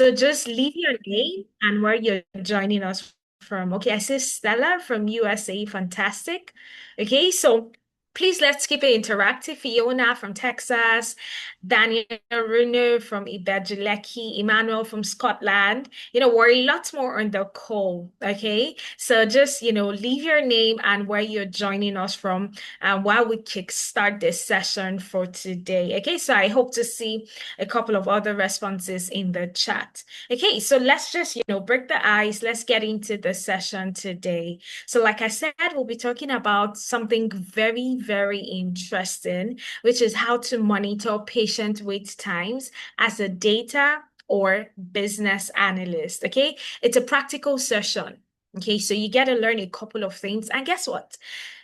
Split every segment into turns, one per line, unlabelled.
So just leave your name and where you're joining us from. Okay, I see Stella from USA. Fantastic. Okay, so please let's keep it interactive. Fiona from Texas, Daniel Runo from Ibejuleki, Emmanuel from Scotland. We're lots more on the call. Okay, so just leave your name and where you're joining us from, while we kickstart this session for today. Okay, so I hope to see a couple of other responses in the chat. Okay, so let's just, break the ice. Let's get into the session today. So, like I said, we'll be talking about something very, very interesting, which is how to monitor patient wait times as a data or business analyst. Okay, it's a practical session. Okay, so you get to learn a couple of things. And guess what?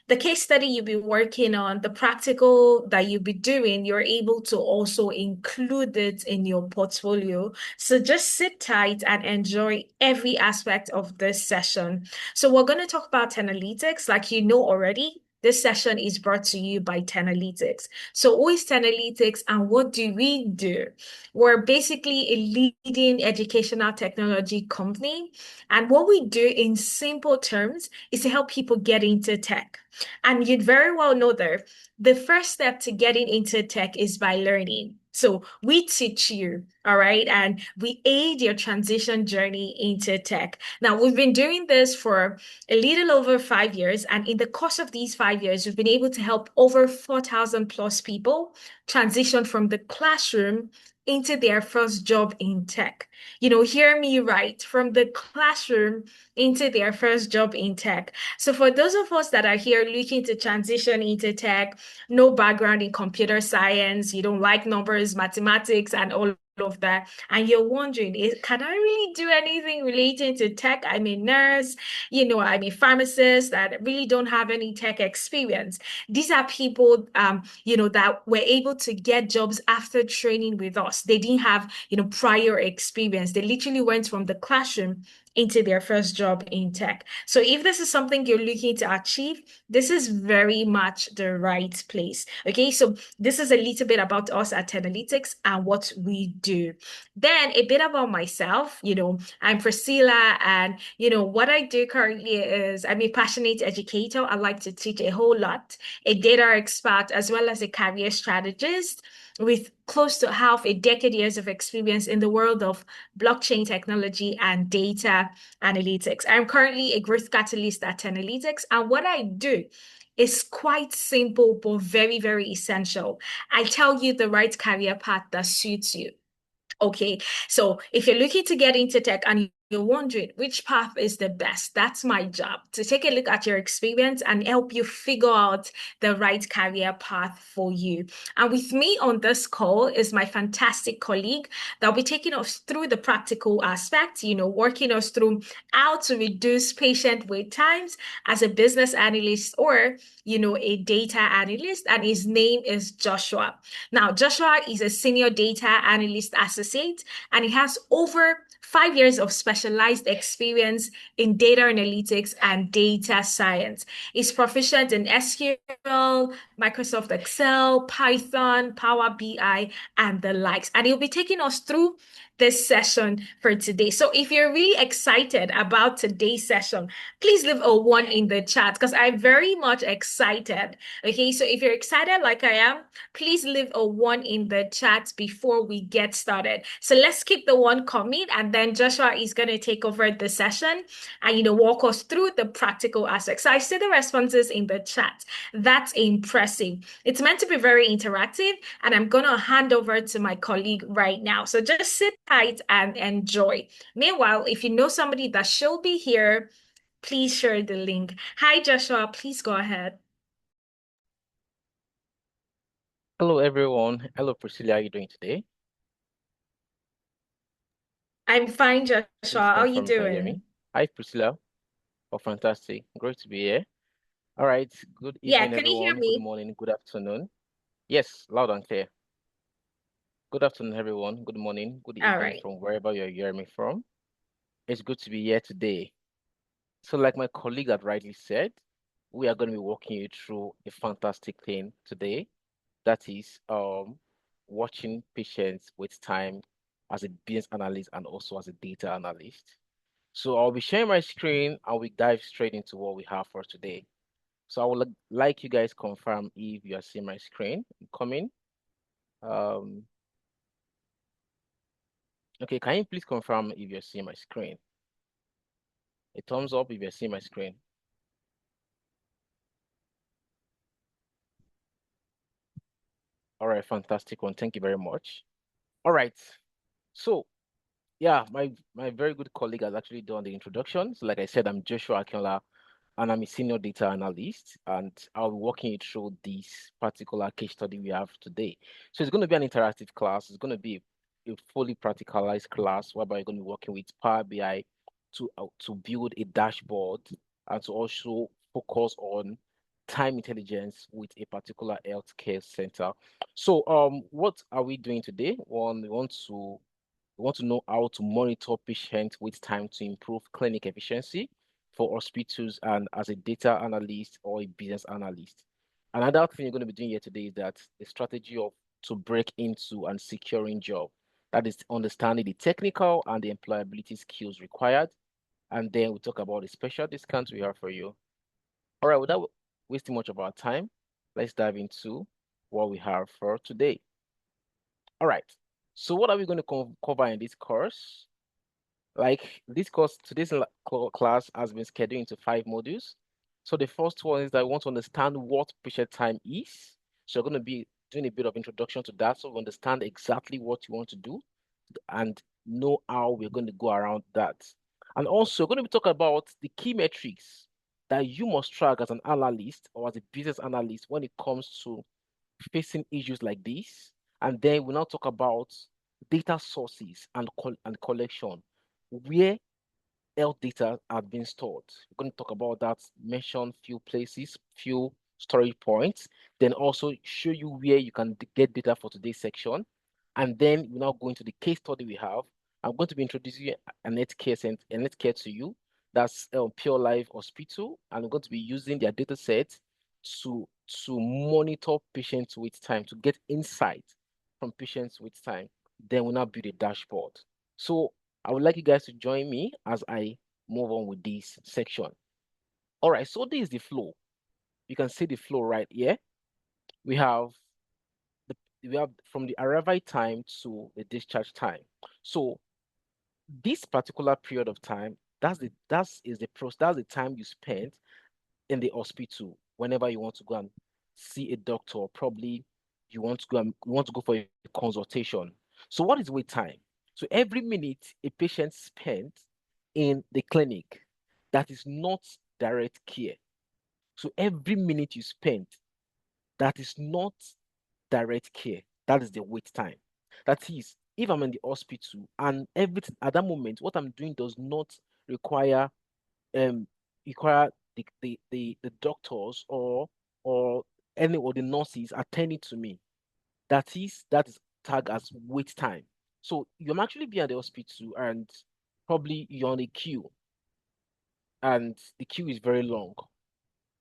The case study you'll be working on, the practical that you'll be doing, you're able to also include it in your portfolio. So just sit tight and enjoy every aspect of this session. So we're going to talk about Tenalytics, like you know already. This session is brought to you by Tenalytics. So who is Tenalytics and what do we do? We're basically a leading educational technology company. And what we do in simple terms is to help people get into tech. And you'd very well know that the first step to getting into tech is by learning. So we teach you, all right, and we aid your transition journey into tech. Now, we've been doing this for a little over 5 years, and in the course of these 5 years, we've been able to help over 4,000 plus people transition from the classroom into their first job in tech. Hear me right, from the classroom into their first job in tech. So for those of us that are here looking to transition into tech, no background in computer science, you don't like numbers, mathematics, and all of that, and you're wondering, can I really do anything relating to tech? I'm a nurse, I'm a pharmacist that really don't have any tech experience. These are people, that were able to get jobs after training with us. They didn't have, prior experience. They literally went from the classroom into their first job in tech. So if this is something you're looking to achieve, this is very much the right place. Okay, so this is a little bit about us at Tenalytics and what we do. Then a bit about myself, I'm Priscilla, and what I do currently is I'm a passionate educator. I like to teach a whole lot, a data expert, as well as a career strategist with close to half a decade years of experience in the world of blockchain technology and data analytics. I'm currently a growth catalyst at Tenalytics, and what I do is quite simple but very, very essential. I tell you the right career path that suits you. Okay, so if you're looking to get into tech and you're wondering which path is the best, that's my job to take a look at your experience and help you figure out the right career path for you. And with me on this call is my fantastic colleague that'll be taking us through the practical aspects, working us through how to reduce patient wait times as a business analyst or, a data analyst. And his name is Joshua. Now, Joshua is a senior data analyst associate, and he has over 5 years of specialized experience in data analytics and data science. He's proficient in SQL, Microsoft Excel, Python, Power BI, and the likes. And he'll be taking us through this session for today. So if you're really excited about today's session, please leave a one in the chat because I'm very much excited. Okay, so if you're excited like I am, please leave a one in the chat before we get started. So let's keep the one coming, and then Joshua is going to take over the session and walk us through the practical aspects. So I see the responses in the chat. That's impressive. It's meant to be very interactive, and I'm going to hand over to my colleague right now. So just sit tight and enjoy. Meanwhile, if you know somebody that should be here, please share the link. Hi, Joshua. Please go ahead.
Hello, everyone. Hello, Priscilla. How are you doing today?
I'm fine, Joshua.
Please
How are you
confirm you can hear me.
doing?
Hi, Priscilla. Oh, fantastic. Great to be here. All right. Good
Yeah,
evening,
can you hear
everyone. Good
me?
morning. Good afternoon. Yes, loud and clear. Good afternoon, everyone. Good morning. Good
All
evening
right.
from wherever you're hearing me from. It's good to be here today. So, like my colleague had rightly said, we are going to be walking you through a fantastic thing today. That is watching patients with time as a business analyst and also as a data analyst. So I'll be sharing my screen and we dive straight into what we have for today. So I would like you guys confirm if you are seeing my screen coming. Okay, can you please confirm if you're seeing my screen? A thumbs up if you're seeing my screen. All right, fantastic one. Thank you very much. All right. So yeah, my very good colleague has actually done the introduction. So like I said, I'm Joshua Akinola and I'm a senior data analyst, and I'll be walking you through this particular case study we have today. So it's going to be an interactive class. It's going to be a fully practicalized class whereby you're going to be working with Power BI to build a dashboard and to also focus on time intelligence with a particular healthcare center. So what are we doing today? One, we want to know how to monitor patient wait time to improve clinic efficiency for hospitals and as a data analyst or a business analyst. Another thing you're going to be doing here today is that the strategy of to break into and securing job. That is understanding the technical and the employability skills required. And then we talk about the special discounts we have for you. All right, without wasting much of our time, let's dive into what we have for today. All right. So what are we going to cover in this course? Like this course, today's class has been scheduled into 5 modules. So the first one is that I want to understand what patient time is. So we're going to be doing a bit of introduction to that, so we understand exactly what you want to do and know how we're going to go around that. And also, we're going to be talking about the key metrics that you must track as an analyst or as a business analyst when it comes to facing issues like this. And then we'll now talk about data sources and collection, where health data are being stored. We're going to talk about that, mention few places, few storage points, then also show you where you can get data for today's section. And then we're now going to the case study we have. I'm going to be introducing a netcare to you. That's Pure Life Hospital, and we're going to be using their data set to monitor patients with time, to get insight from patients with time. Then we'll now build a dashboard. So I would like you guys to join me as I move on with this section. All right, so this is the flow. You can see the flow right here. We have from the arrival time to the discharge time. So this particular period of time, that's the time you spend in the hospital whenever you want to go and see a doctor. Probably you want to go for a consultation. So what is wait time? So every minute a patient spent in the clinic that is not direct care. So every minute you spend that is not direct care, that is the wait time. That is, if I'm in the hospital and everything at that moment, what I'm doing does not require um require the doctors or any or the nurses attending to me. That is tagged as wait time. So you're actually be at the hospital and probably you're on a queue and the queue is very long.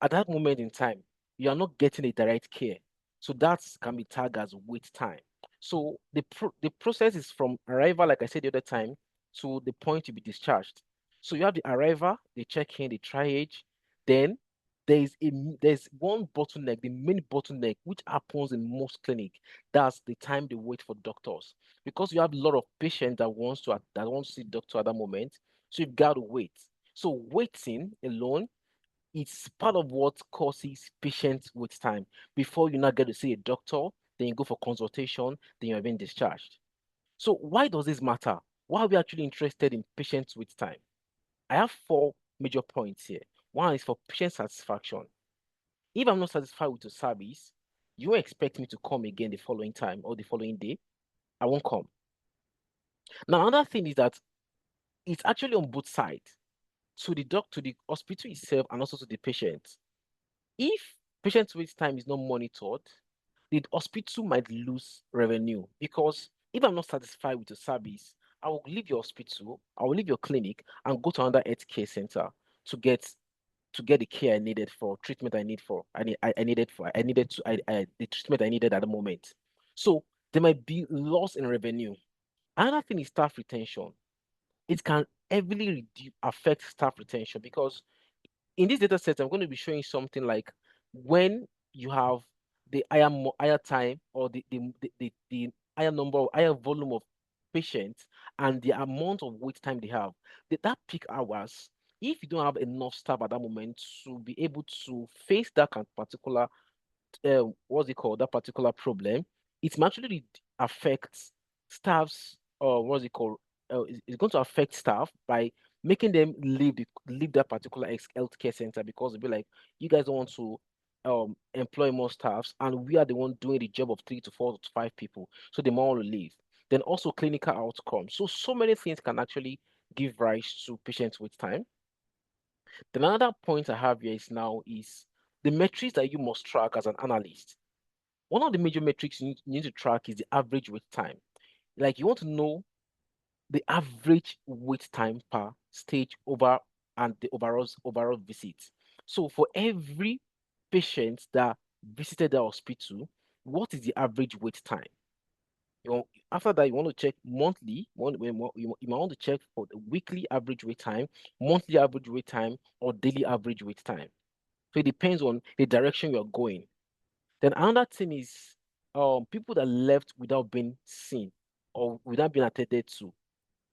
At that moment in time, you are not getting a direct care. So that can be tagged as wait time. So the process is from arrival, like I said the other time, to the point to be discharged. So you have the arrival, the check-in, the triage. Then there's one bottleneck, the main bottleneck, which happens in most clinic. That's the time they wait for doctors. Because you have a lot of patients that want to see doctor at that moment. So you've got to wait. So waiting alone, it's part of what causes patient wait time. Before you now get to see a doctor, then you go for consultation, then you're being discharged. So why does this matter? Why are we actually interested in patient wait time? I have 4 major points here. One is for patient satisfaction. If I'm not satisfied with the service, you won't expect me to come again the following time or the following day. I won't come. Now, another thing is that it's actually on both sides, to the to the hospital itself and also to the patient. If patient wait time is not monitored, the hospital might lose revenue, because if I'm not satisfied with the service, I will leave your hospital, I will leave your clinic and go to another health care center to get the care I needed for treatment I need for I needed for I needed to I the treatment I needed at the moment. So there might be loss in revenue. Another thing is staff retention. It can heavily affect staff retention because in this data set, I'm going to be showing something like when you have the higher time or the higher number or higher volume of patients and the amount of wait time they have, that peak hours, if you don't have enough staff at that moment to be able to face that particular what's it called, that particular problem, it may actually affect staff's what's it called? It's going to affect staff by making them leave that particular healthcare center because they'll be like, you guys don't want to employ more staffs, and we are the one doing the job of 3 to 4 to 5 people, so they might want to leave. Then also clinical outcomes. So many things can actually give rise to patients with time. Then another point I have here is now is the metrics that you must track as an analyst. One of the major metrics you need to track is the average wait time. Like you want to know the average wait time per stage over and the overall visit. So for every patient that visited the hospital, what is the average wait time? After that, you want to check monthly. You might want to check for the weekly average wait time, monthly average wait time, or daily average wait time. So it depends on the direction you're going. Then another thing is people that left without being seen or without being attended to.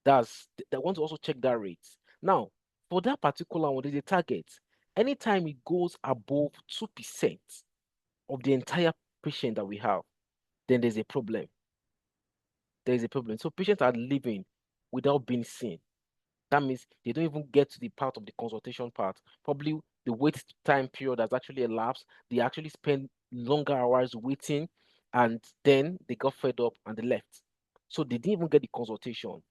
They want to also check that rate. Now, for that particular one, there's a target. Anytime it goes above 2% of the entire patient that we have, then there's a problem. There is a problem. So patients are leaving without being seen. That means they don't even get to the part of the consultation part. Probably the wait time period has actually elapsed. They actually spend longer hours waiting, and then they got fed up and they left. So they didn't even get the consultation.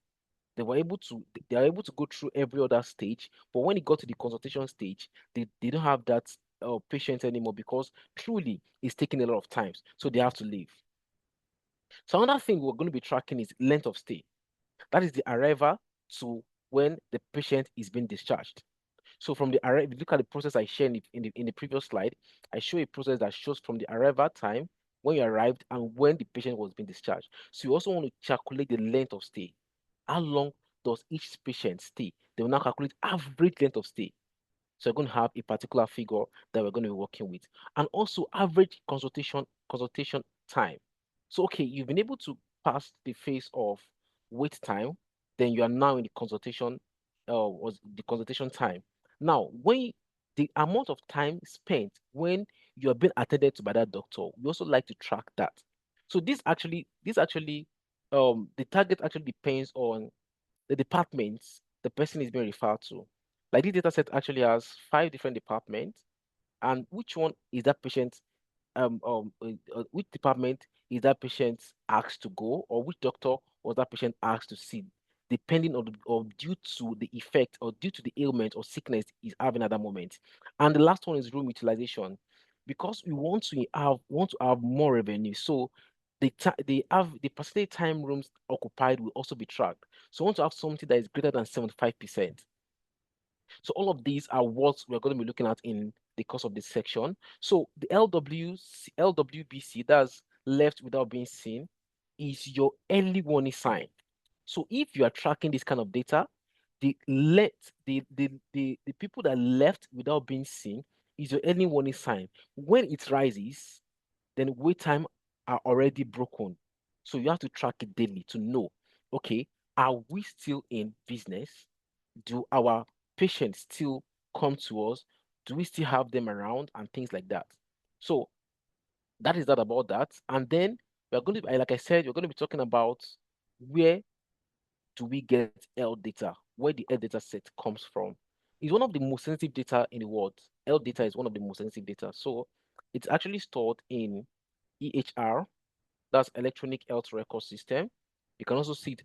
They are able to go through every other stage, but when it got to the consultation stage, they don't have that patience anymore because truly it's taking a lot of time. So they have to leave. So another thing we're going to be tracking is length of stay. That is the arrival to when the patient is being discharged. So from the arrival, if you look at the process I shared in the previous slide, I show a process that shows from the arrival time, when you arrived, and when the patient was being discharged. So you also want to calculate the length of stay. How long does each patient stay? They will now calculate average length of stay. So you're going to have a particular figure that we're going to be working with. And also average consultation time. So okay, you've been able to pass the phase of wait time, then you are now in the consultation, was the consultation time. Now, when the amount of time spent when you are being attended to by that doctor, we also like to track that. So this actually the target actually depends on the departments the person is being referred to. Like this data set actually has 5 different departments, and which one is that patient which department is that patient asked to go, or which doctor was that patient asked to see, depending on or due to the effect or due to the ailment or sickness he's having at that moment. And the last one is room utilization, because we want to have more revenue. So the percentage time rooms occupied will also be tracked. So we want to have something that is greater than 75%. So all of these are what we're going to be looking at in the course of this section. So the LWBC, that's left without being seen, is your early warning sign. So if you are tracking this kind of data, the people that left without being seen is your early warning sign. When it rises, then wait time are already broken. So you have to track it daily to know, okay, are we still in business? Do our patients still come to us? Do we still have them around and things like that? So that is that about that. And then we're going to, like I said, we're going to be talking about where do we get health data, where the health data set comes from. It's one of the most sensitive data in the world. Health data is one of the most sensitive data. So it's actually stored in EHR, that's electronic health record system. You can also see it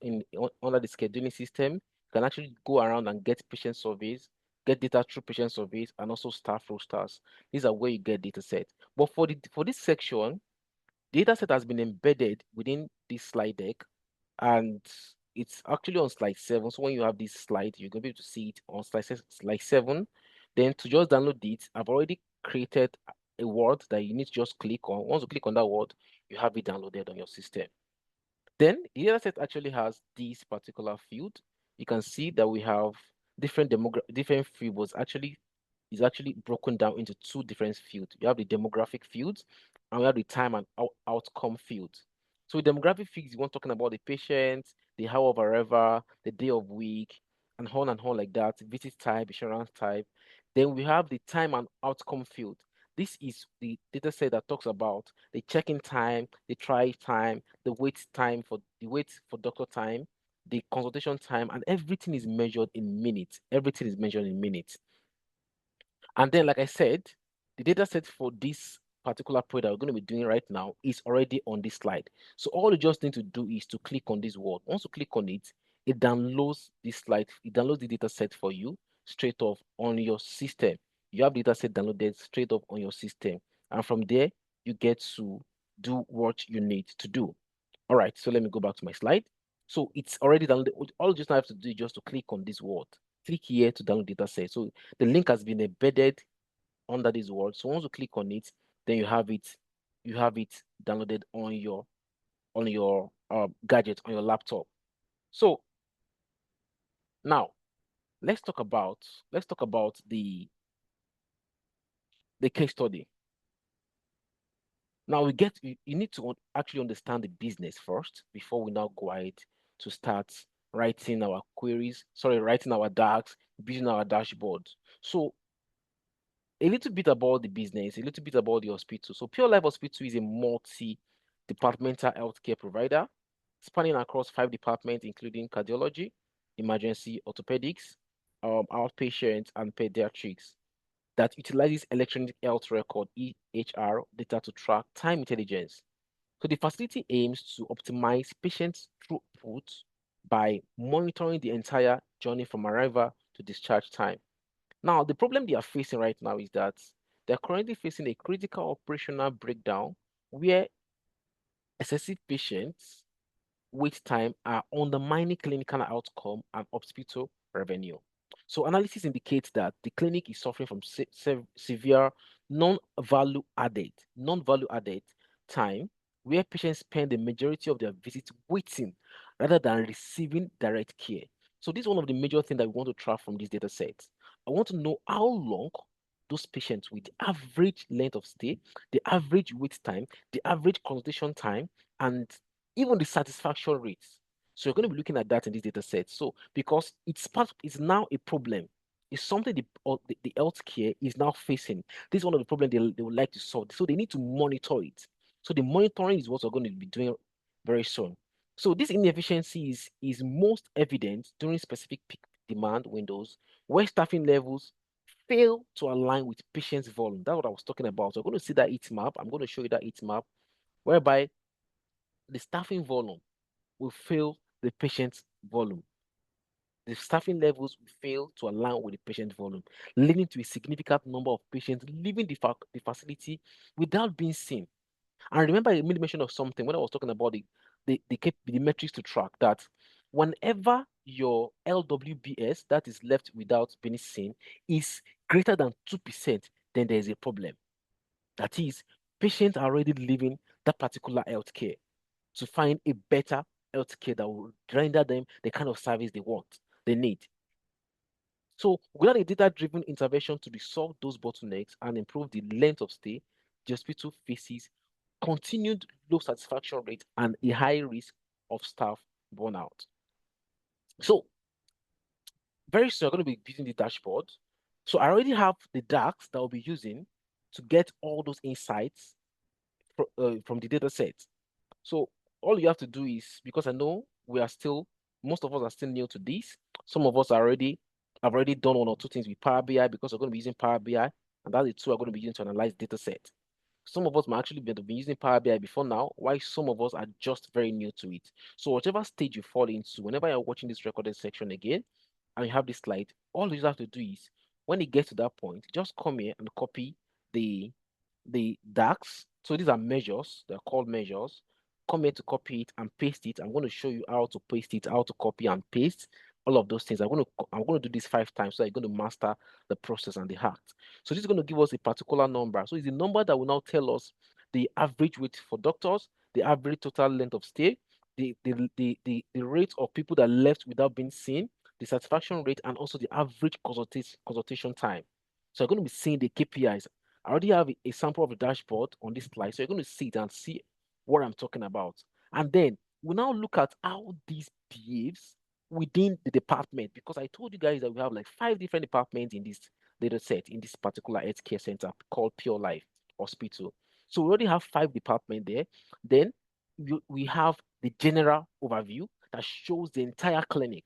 under the scheduling system. You can actually go around and get patient surveys, get data through patient surveys, and also staff rosters. These are where you get data set. But for this section, data set has been embedded within this slide deck, and it's actually on slide 7. So when you have this slide, you're going to be able to see it on slide 7. Then to just download it, I've already created a word that you need to just click on. Once you click on that word, you have it downloaded on your system. Then the data set actually has this particular field. You can see that we have different fields. Actually, is actually broken down into two different fields. You have the demographic fields and we have the time and outcome fields. So demographic fields, you want talking about the patient, the hour of arrival, the day of week, and on like that, visit type, insurance type. Then we have the time and outcome field. This is the data set that talks about the check-in time, the try time, the wait for doctor time, the consultation time, and everything is measured in minutes. Everything is measured in minutes. And then, like I said, the data set for this particular project that we're going to be doing right now is already on this slide. So all you just need to do is to click on this word. Once you click on it, it downloads this slide, it downloads the data set for you straight off on your system. You have the data set downloaded straight off on your system. And from there, you get to do what you need to do. All right, so let me go back to my slide. So it's already downloaded. All you just have to do is just to click on this word. Click here to download data set. So the link has been embedded under this word. So once you click on it, then you have it downloaded on your gadget, on your laptop. So now let's talk about the case study. Now you need to actually understand the business first before we now go ahead to start writing our queries, writing our DAX, building our dashboard. So a little bit about the business, a little bit about the hospital. So Pure Life Hospital is a multi-departmental healthcare provider spanning across 5 departments, including cardiology, emergency, orthopedics, outpatient, and pediatrics, that utilizes electronic health record (EHR) data to track time intelligence. So the facility aims to optimize patient throughput by monitoring the entire journey from arrival to discharge time. Now, the problem they are facing right now is that they're currently facing a critical operational breakdown where excessive patients wait time are undermining clinical outcome and hospital revenue. So analysis indicates that the clinic is suffering from severe non-value added time where patients spend the majority of their visits waiting rather than receiving direct care. So this is one of the major things that we want to track from this data set. I want to know how long those patients with the average length of stay, the average wait time, the average consultation time, and even the satisfaction rates. So you're going to be looking at that in this data set. So because it's now a problem. It's something the healthcare is now facing. This is one of the problems they would like to solve. So they need to monitor it. So the monitoring is what we're going to be doing very soon. So this inefficiency is most evident during specific peak demand windows where staffing levels fail to align with patients' volume. That's what I was talking about. So we're going to see that heat map. I'm going to show you that heat map whereby the staffing volume will fail the patient's volume. The staffing levels will fail to align with the patient volume, leading to a significant number of patients leaving the facility without being seen. And remember, I made mention of something when I was talking about the metrics to track that whenever your LWBS, that is left without being seen, is greater than 2%, then there is a problem. That is, patients are already leaving that particular healthcare to find a better healthcare that will render them the kind of service they need. So without a data-driven intervention to resolve those bottlenecks and improve the length of stay, the hospital faces continued low satisfaction rate and a high risk of staff burnout. So very soon, I'm going to be using the dashboard. So I already have the DAX that I'll be using to get all those insights from the data set. So all you have to do is, because I know most of us are still new to this. Some of us have already done one or two things with Power BI because we're going to be using Power BI, and that's the tool we're going to be using to analyze data set. Some of us might actually be using Power BI before now, while some of us are just very new to it. So whatever stage you fall into, whenever you're watching this recorded section again, and you have this slide, all you have to do is, when it gets to that point, just come here and copy the DAX. So these are measures, they're called measures. Come here to copy it and paste it. I'm going to show you how to paste it, how to copy and paste all of those things. I'm going to do this 5 times so you're going to master the process and the act. So this is going to give us a particular number. So it's a number that will now tell us the average wait for doctors, the average total length of stay, the rate of people that left without being seen, the satisfaction rate, and also the average consultation time. So you're going to be seeing the KPIs. I already have a sample of the dashboard on this slide, so you're going to see it and see what I'm talking about. And then we now look at how this behaves within the department, because I told you guys that we have like 5 different departments in this data set in this particular healthcare center called Pure Life Hospital. So we already have 5 departments there. Then we have the general overview that shows the entire clinic.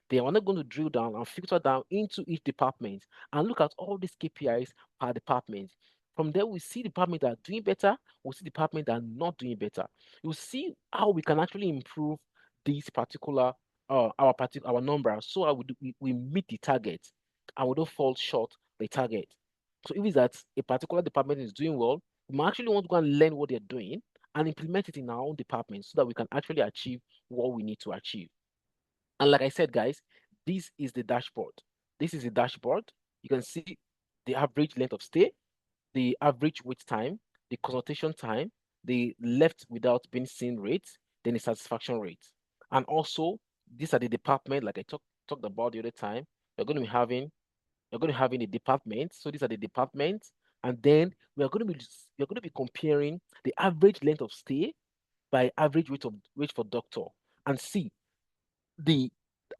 Then we're not going to drill down and filter down into each department and look at all these KPIs per department. From there, we see departments that are doing better, we see departments that are not doing better. You'll see how we can actually improve these particular our number, so we meet the target and we don't fall short the target. So if it's that a particular department is doing well, we might actually want to go and learn what they're doing and implement it in our own department so that we can actually achieve what we need to achieve. And like I said, guys, this is the dashboard. This is the dashboard. You can see the average length of stay, the average wait time, the consultation time, the left without being seen rate, then the satisfaction rate. And also, these are the department, like I talked about the other time. You're going to be having a department. So these are the departments, and then we're going to be comparing the average length of stay by average wait for doctor and see the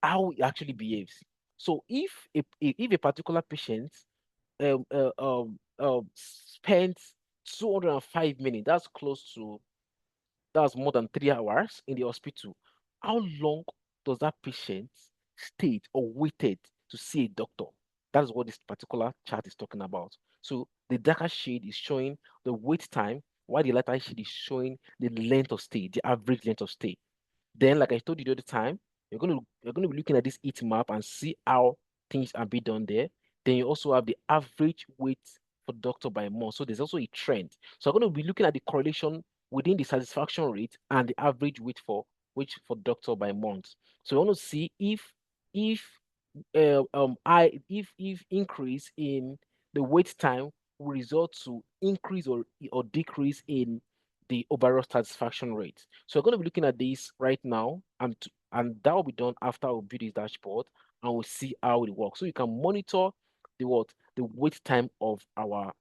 how it actually behaves. So if a particular patient spends 205 minutes, that's more than 3 hours in the hospital. How long does that patient stayed or waited to see a doctor? That is what this particular chart is talking about. So the darker shade is showing the wait time, while the lighter shade is showing the length of stay, the average length of stay. Then, like I told you the other time, you're going to be looking at this heat map and see how things are being done there. Then you also have the average weight for doctor by month. So there's also a trend. So I'm going to be looking at the correlation within the satisfaction rate and the average weight for doctor by month. So I want to see if if increase in the wait time will result to increase or decrease in the overall satisfaction rate. So we're going to be looking at this right now, and that will be done after we build this dashboard and we'll see how it works. So you can monitor the wait time of our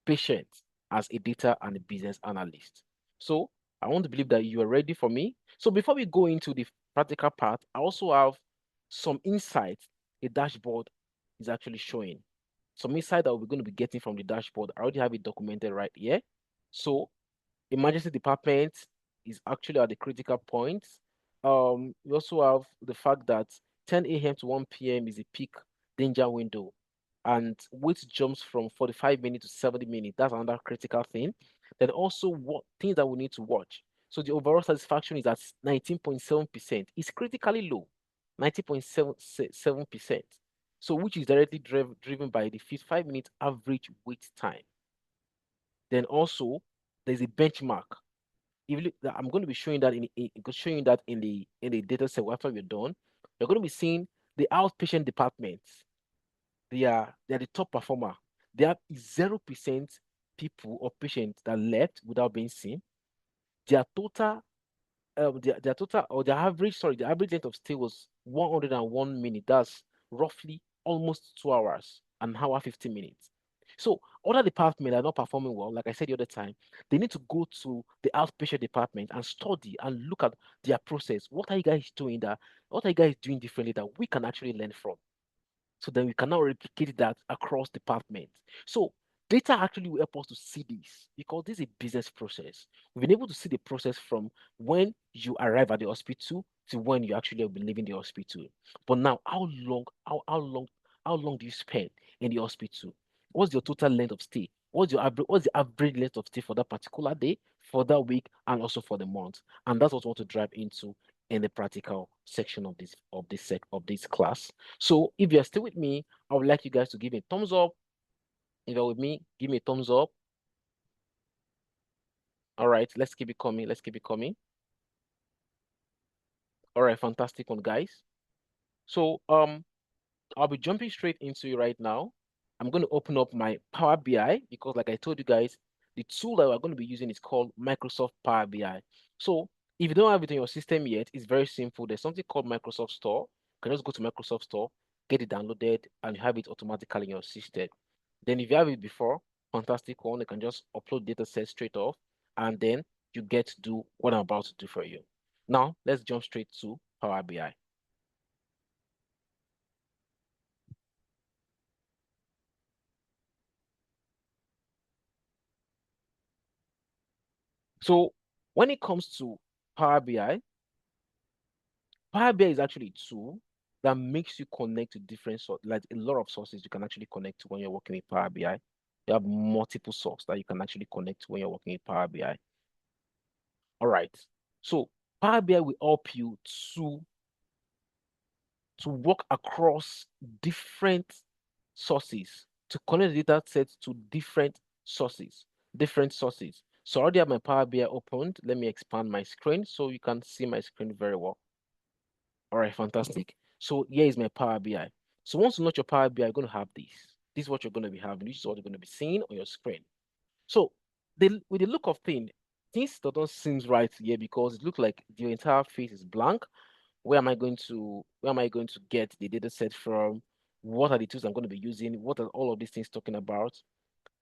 patients as a data and a business analyst. So I want to believe that you are ready for me. So before we go into the practical part, I also have some insights the dashboard is actually showing. Some insight that we're going to be getting from the dashboard. I already have it documented right here. So emergency department is actually at the critical point. We also have the fact that 10 a.m. to 1 p.m. is a peak danger window, and wait jumps from 45 minutes to 70 minutes. That's another critical thing. Then also what things that we need to watch. So the overall satisfaction is at 19.7%. It's critically low, 19.77%. So which is directly driven by the 55-minute average wait time. Then also there's a benchmark. If you look, I'm going to be showing that in the data set after we're done. You're going to be seeing the outpatient departments. They are the top performer. They have 0% people or patients that left without being seen. Their total their total or the average length of stay was 101 minutes. That's roughly almost 2 hours, an hour 50 minutes. So other departments are not performing well. Like I said the other time, they need to go to the outpatient department and study and look at their process. What are you guys doing that? What are you guys doing differently that we can actually learn from? So then we can now replicate that across departments. So data actually will help us to see this because this is a business process. We've been able to see the process from when you arrive at the hospital to when you actually will be leaving the hospital. But now, how long do you spend in the hospital? What's your total length of stay? What's the average length of stay for that particular day, for that week, and also for the month? And that's what we want to drive into in the practical section of this class. So if you're still with me, I would like you guys to give me a thumbs up. If you're with me, give me a thumbs up. All right, let's keep it coming. Let's keep it coming. All right, fantastic one, guys. So I'll be jumping straight into it right now. I'm going to open up my Power BI because, like I told you guys, the tool that we're going to be using is called Microsoft Power BI. So If you don't have it in your system yet, it's very simple. There's something called Microsoft Store. You can just go to Microsoft Store, get it downloaded, and you have it automatically in your system. Then if you have it before, fantastic one, you can just upload data set straight off, and then you get to do what I'm about to do for you. Now, let's jump straight to Power BI. So when it comes to Power BI, Power BI is actually a tool that makes you connect to different sources, like a lot of sources you can actually connect to when you're working with Power BI. You have multiple sources that you can actually connect to when you're working with Power BI. All right. So Power BI will help you to work across different sources, to connect the data sets to different sources. So I already have my Power BI opened. Let me expand my screen so you can see my screen very well. All right, fantastic. So here is my Power BI. So once you launch your Power BI, you're going to have this. This is what you're going to be having. This is what you're going to be seeing on your screen. So with the look of things don't seem right here because it looks like the entire face is blank. Where am I going to get the data set from? What are the tools I'm going to be using? What are all of these things talking about?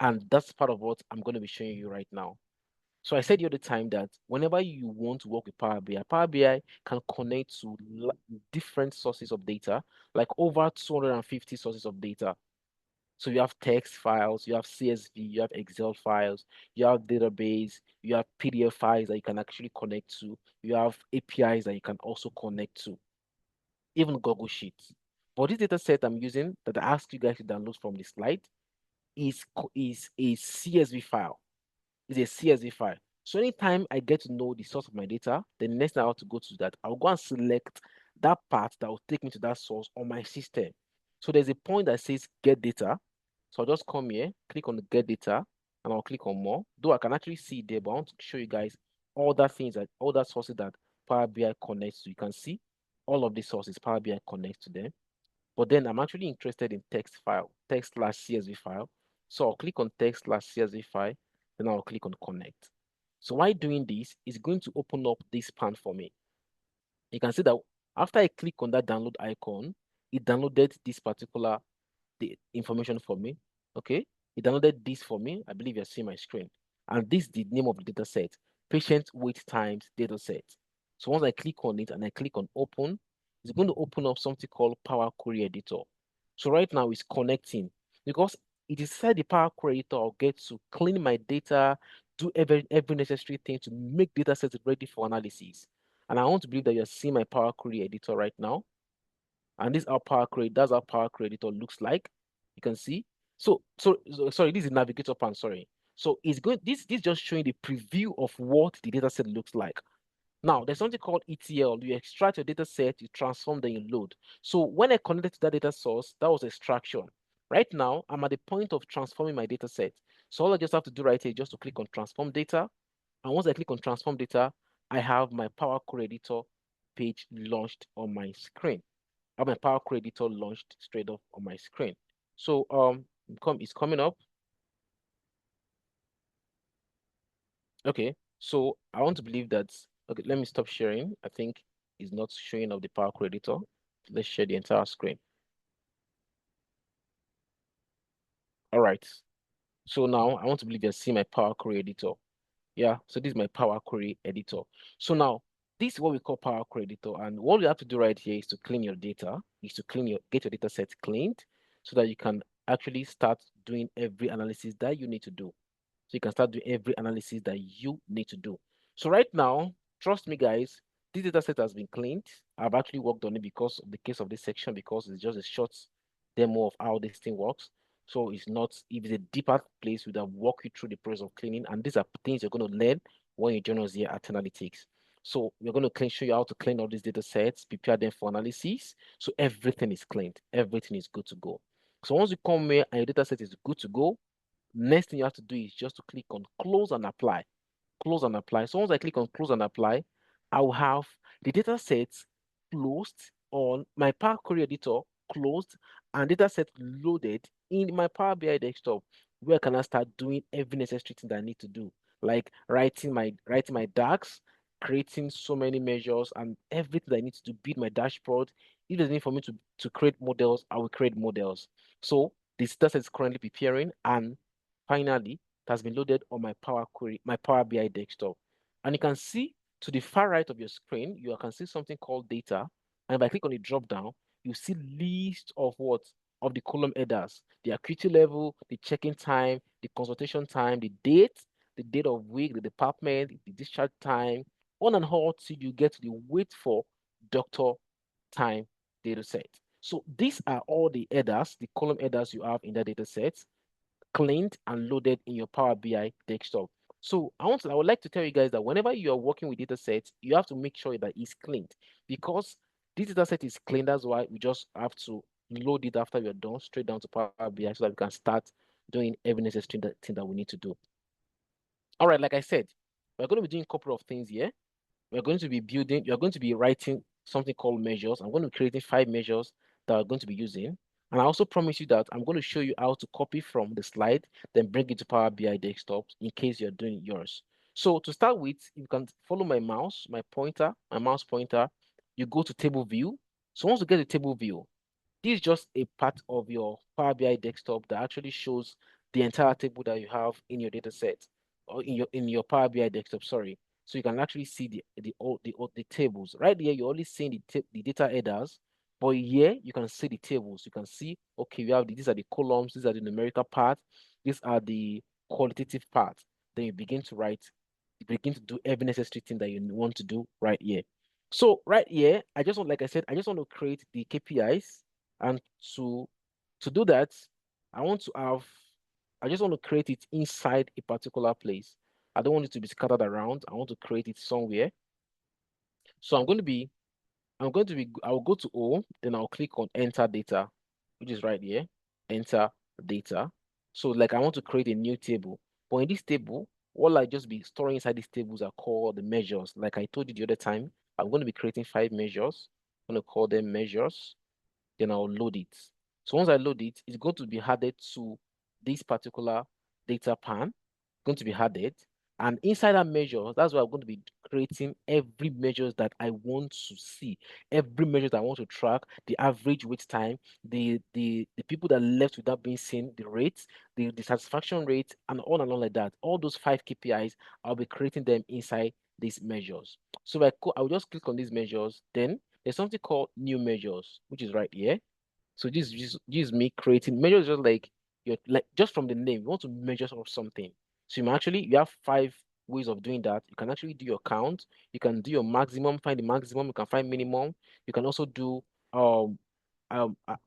And that's part of what I'm going to be showing you right now. So I said the other time that whenever you want to work with Power BI can connect to different sources of data, like over 250 sources of data. So you have text files, you have CSV, you have Excel files, you have database, you have PDF files that you can actually connect to, you have APIs that you can also connect to, even Google Sheets. But this data set I'm using that I asked you guys to download from the slide is a CSV file. It's a CSV file. So anytime I get to know the source of my data, the next thing I have to go to that, I'll go and select that part that will take me to that source on my system. So there's a point that says get data. So I'll just come here, click on the get data, and I'll click on more. Though I can actually see it there, but I want to show you guys all that sources that Power BI connects to. You can see all of these sources Power BI connects to them. But then I'm actually interested in text slash CSV file. So I'll click on text slash CSV file, then I'll click on connect. So while doing this, it's going to open up this pan for me. You can see that after I click on that download icon, it downloaded this particular the information for me. Okay, it downloaded this for me. I believe you're seeing my screen. And this is the name of the data set, patient wait times data set. So once I click on it and I click on open, it's going to open up something called Power Query Editor. So right now it's connecting because it is inside the Power Query Editor I'll get to clean my data, do every necessary thing to make data sets ready for analysis. And I want to believe that you're seeing my Power Query Editor right now. And this is how that's how Power Query Editor looks like. You can see. So sorry, this is navigator pan, sorry. So it's going this just showing the preview of what the data set looks like. Now there's something called ETL. You extract your data set, you transform, then you load. So when I connected to that data source, that was extraction. Right now, I'm at the point of transforming my data set. So all I just have to do right here is just to click on transform data. And once I click on transform data, I have my Power Query Editor page launched on my screen. I have my Power Query Editor launched straight up on my screen. So it's coming up. Okay, so I want to believe that. Okay, let me stop sharing. I think it's not showing up the Power Query Editor. Let's share the entire screen. All right. So now I want to believe you see my Power Query Editor. Yeah, so this is my Power Query Editor. So now this is what we call Power Query Editor. And what you have to do right here is to clean your data, get your data set cleaned so that you can actually start doing every analysis that you need to do. So you can start doing every analysis that you need to do. So right now, trust me, guys, this data set has been cleaned. I've actually worked on it because of the case of this section, because it's just a short demo of how this thing works. So it's not, if it's a deeper place, we'd have walk you through the process of cleaning. And these are things you're going to learn when you join us here at Analytics. So we're going to show you how to clean all these data sets, prepare them for analysis. So everything is cleaned, everything is good to go. So once you come here and your data set is good to go, next thing you have to do is just to click on close and apply. Close and apply. So once I click on close and apply, I will have the data sets closed on my Power Query Editor, closed, and data set loaded in my Power BI desktop, where can I start doing every necessary thing that I need to do, like writing my DAX, creating so many measures and everything I need to build my dashboard. If there's need for me to create models, I will create models. So this data is currently preparing, and finally it has been loaded on my Power Query, my Power BI desktop. And you can see to the far right of your screen, you can see something called data. And if I click on the drop down, you see list of what? Of the column headers, the acuity level, the check-in time, the consultation time, the date of week, the department, the discharge time, on and on till you get to the wait for doctor time data set. So these are all the headers, the column headers you have in that data set, cleaned and loaded in your Power BI desktop. So I would like to tell you guys that whenever you are working with data sets, you have to make sure that it's cleaned, because this data set is clean. That's why we just have to load it after we are done straight down to Power BI so that we can start doing every necessary thing that we need to do. All right, like I said, we're going to be doing a couple of things here. You're going to be writing something called measures. I'm going to be creating 5 measures that I'm going to be using. And I also promise you that I'm going to show you how to copy from the slide, then bring it to Power BI desktop in case you're doing yours. So to start with, you can follow my mouse, my mouse pointer. You go to table view. So once you get to table view, this is just a part of your Power BI desktop that actually shows the entire table that you have in your data set, or in your Power BI desktop, sorry. So you can actually see the tables. Right here, you're only seeing the data headers, but here you can see the tables. You can see, okay, we have these are the columns, these are the numerical part, these are the qualitative part. Then you begin to do every necessary thing that you want to do right here. So right here, like I said, I just want to create the KPIs, and to do that, I want to have, I just want to create it inside a particular place. I don't want it to be scattered around. I want to create it somewhere. So I will go to O, then I'll click on enter data, which is right here. Enter data. So like I want to create a new table. But in this table, all I just be storing inside these tables are called the measures. Like I told you the other time, I'm going to be creating 5 measures. I'm going to call them measures, then I'll load it. So once I load it, it's going to be added to this particular data pan, going to be added. And inside that measure, that's why I'm going to be creating every measures that I want to see, every measure that I want to track, the average wait time, the people that left without being seen, the rates, the satisfaction rate, and on and on like that. All those 5 KPIs, I'll be creating them inside these measures. So I'll just click on these measures, then there's something called new measures, which is right here. So this is me creating measures, just like you're like just from the name, you want to measure something. So you have 5 ways of doing that. You can actually do your count, you can do your maximum, find the maximum, you can find minimum, you can also do um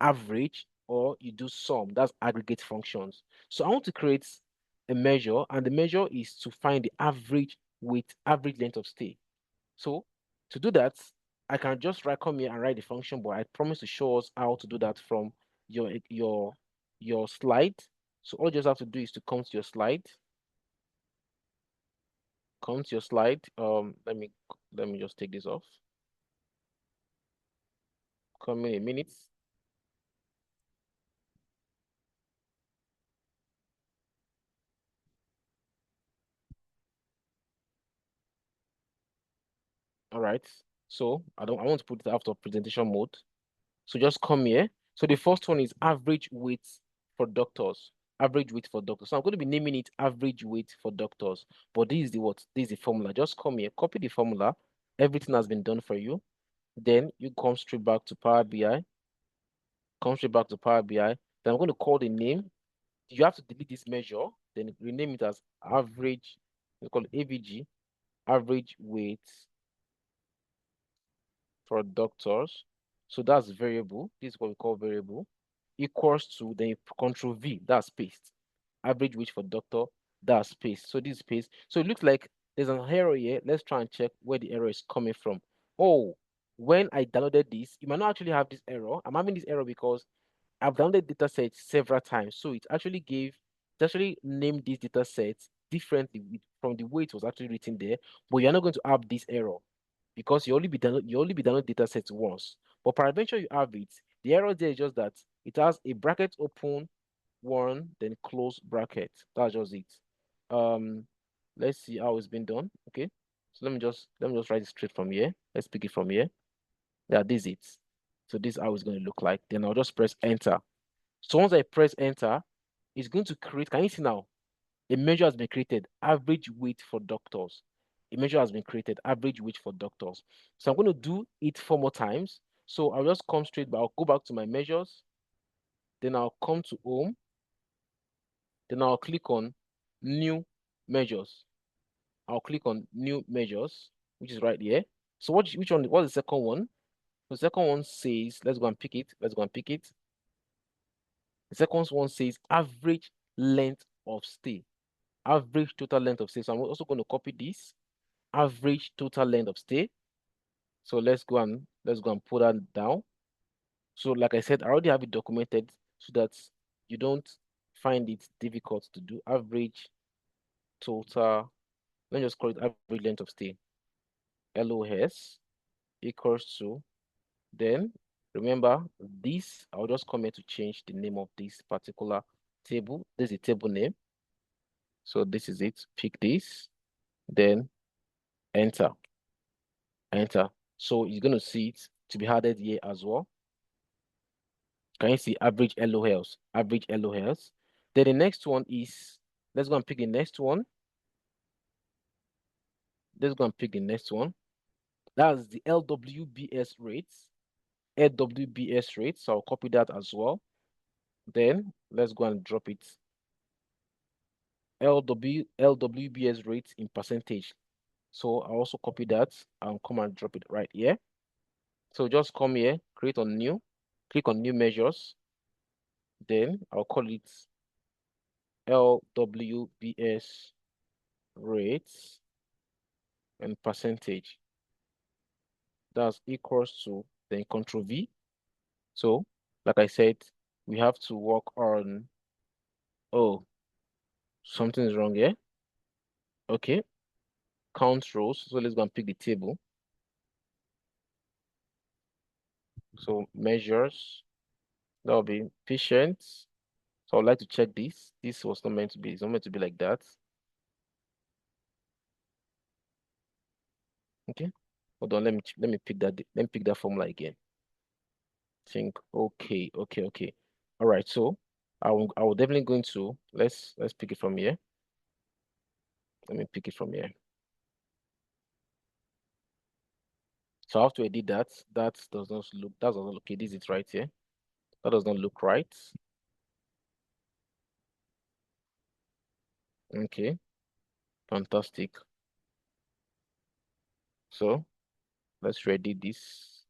average, or you do sum, that's aggregate functions. So I want to create a measure, and the measure is to find the average length of stay. So to do that, I can just come here and write the function, but I promise to show us how to do that from your your your slide. So all you just have to do is to come to your slide, come to your slide. Let me just take this off. Come in a minute. All right. So I want to put it after presentation mode. So just come here. So the first one is average weight for doctors. Average weight for doctors. So I'm going to be naming it average weight for doctors. But this is the what? This is the formula. Just come here, copy the formula. Everything has been done for you. Then you come straight back to Power BI. Come straight back to Power BI. Then I'm going to call the name. You have to delete this measure. Then rename it as average. We call it AVG. Average weight for doctors. So that's variable. This is what we call variable. Equals to, then you control V, that's paste. Average wage for doctor, that's paste. So this is paste. So it looks like there's an error here. Let's try and check where the error is coming from. Oh, when I downloaded this, you might not actually have this error. I'm having this error because I've downloaded data sets several times. So it actually named these data sets differently from the way it was actually written there. But you're not going to have this error because you only be download data sets once. But peradventure you have it. The error there is just that it has a bracket open one, then close bracket. That's just it. Um, let's see how it's been done. Okay. So let me just write it straight from here. Let's pick it from here. Yeah, this is it. So this is how it's going to look like. Then I'll just press enter. So once I press enter, it's going to create, can you see now? A measure has been created, average weight for doctors. A measure has been created, average weight for doctors. So I'm going to do it 4 more times. So I'll just come straight, but I'll go back to my measures. Then I'll come to home. Then I'll click on new measures. I'll click on new measures, which is right here. So which one, what's the second one? The second one says, let's go and pick it. Let's go and pick it. The second one says average length of stay. Average total length of stay. So I'm also going to copy this. Average total length of stay. So let's go and put that down. So like I said, I already have it documented so that you don't find it difficult to do. Average total, let's just call it average length of stay. LOS equals to, then remember this, I'll just come here to change the name of this particular table. This is the table name. So this is it. Pick this, then enter, enter. So you're going to see it to be added here as well. Can you see average LOLs? Average LOLs. Then the next one is, let's go and pick the next one. Let's go and pick the next one. That's the LWBS rates. LWBS rates. So I'll copy that as well. Then let's go and drop it. LWBS rates in percentage. So I'll also copy that and come and drop it right here. So just come here, create on new, click on new measures. Then I'll call it LWBS rates and percentage. That's equals to, then Control V. So, like I said, we have to work on, oh, something is wrong here. Okay, count rows. So let's go and pick the table. So measures, that'll be patients. So I'd like to check this. This was not meant to be, it's not meant to be like that. Okay. Hold on, let me pick that formula again. Think, okay, okay, okay. All right, so I will definitely going to let's pick it from here. Let me pick it from here. So after I did that, that does not look, that does not look, okay, this is right here. That does not look right. Okay, fantastic. So let's ready this.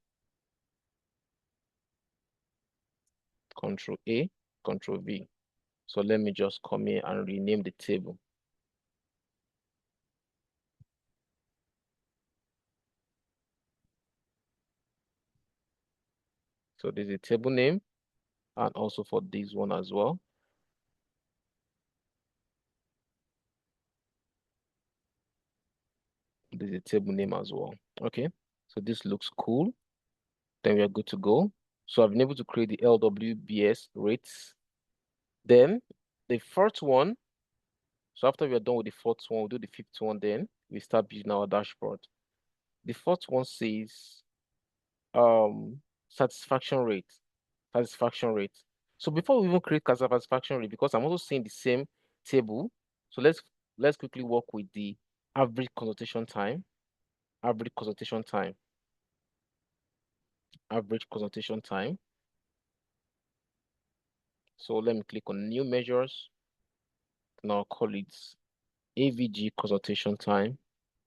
Control A, Control V. So let me just come here and rename the table. So this is a table name, and also for this one as well. This is a table name as well. Okay, so this looks cool. Then we are good to go. So I've been able to create the LWBS rates. Then the fourth one, so after we are done with the fourth one, we'll do the fifth one, then we start building our dashboard. The fourth one says satisfaction rate. Satisfaction rate. So before we even create satisfaction rate, because I'm also seeing the same table, so let's quickly work with the average consultation time. Average consultation time. Average consultation time. So let me click on new measures. Now call it AVG consultation time.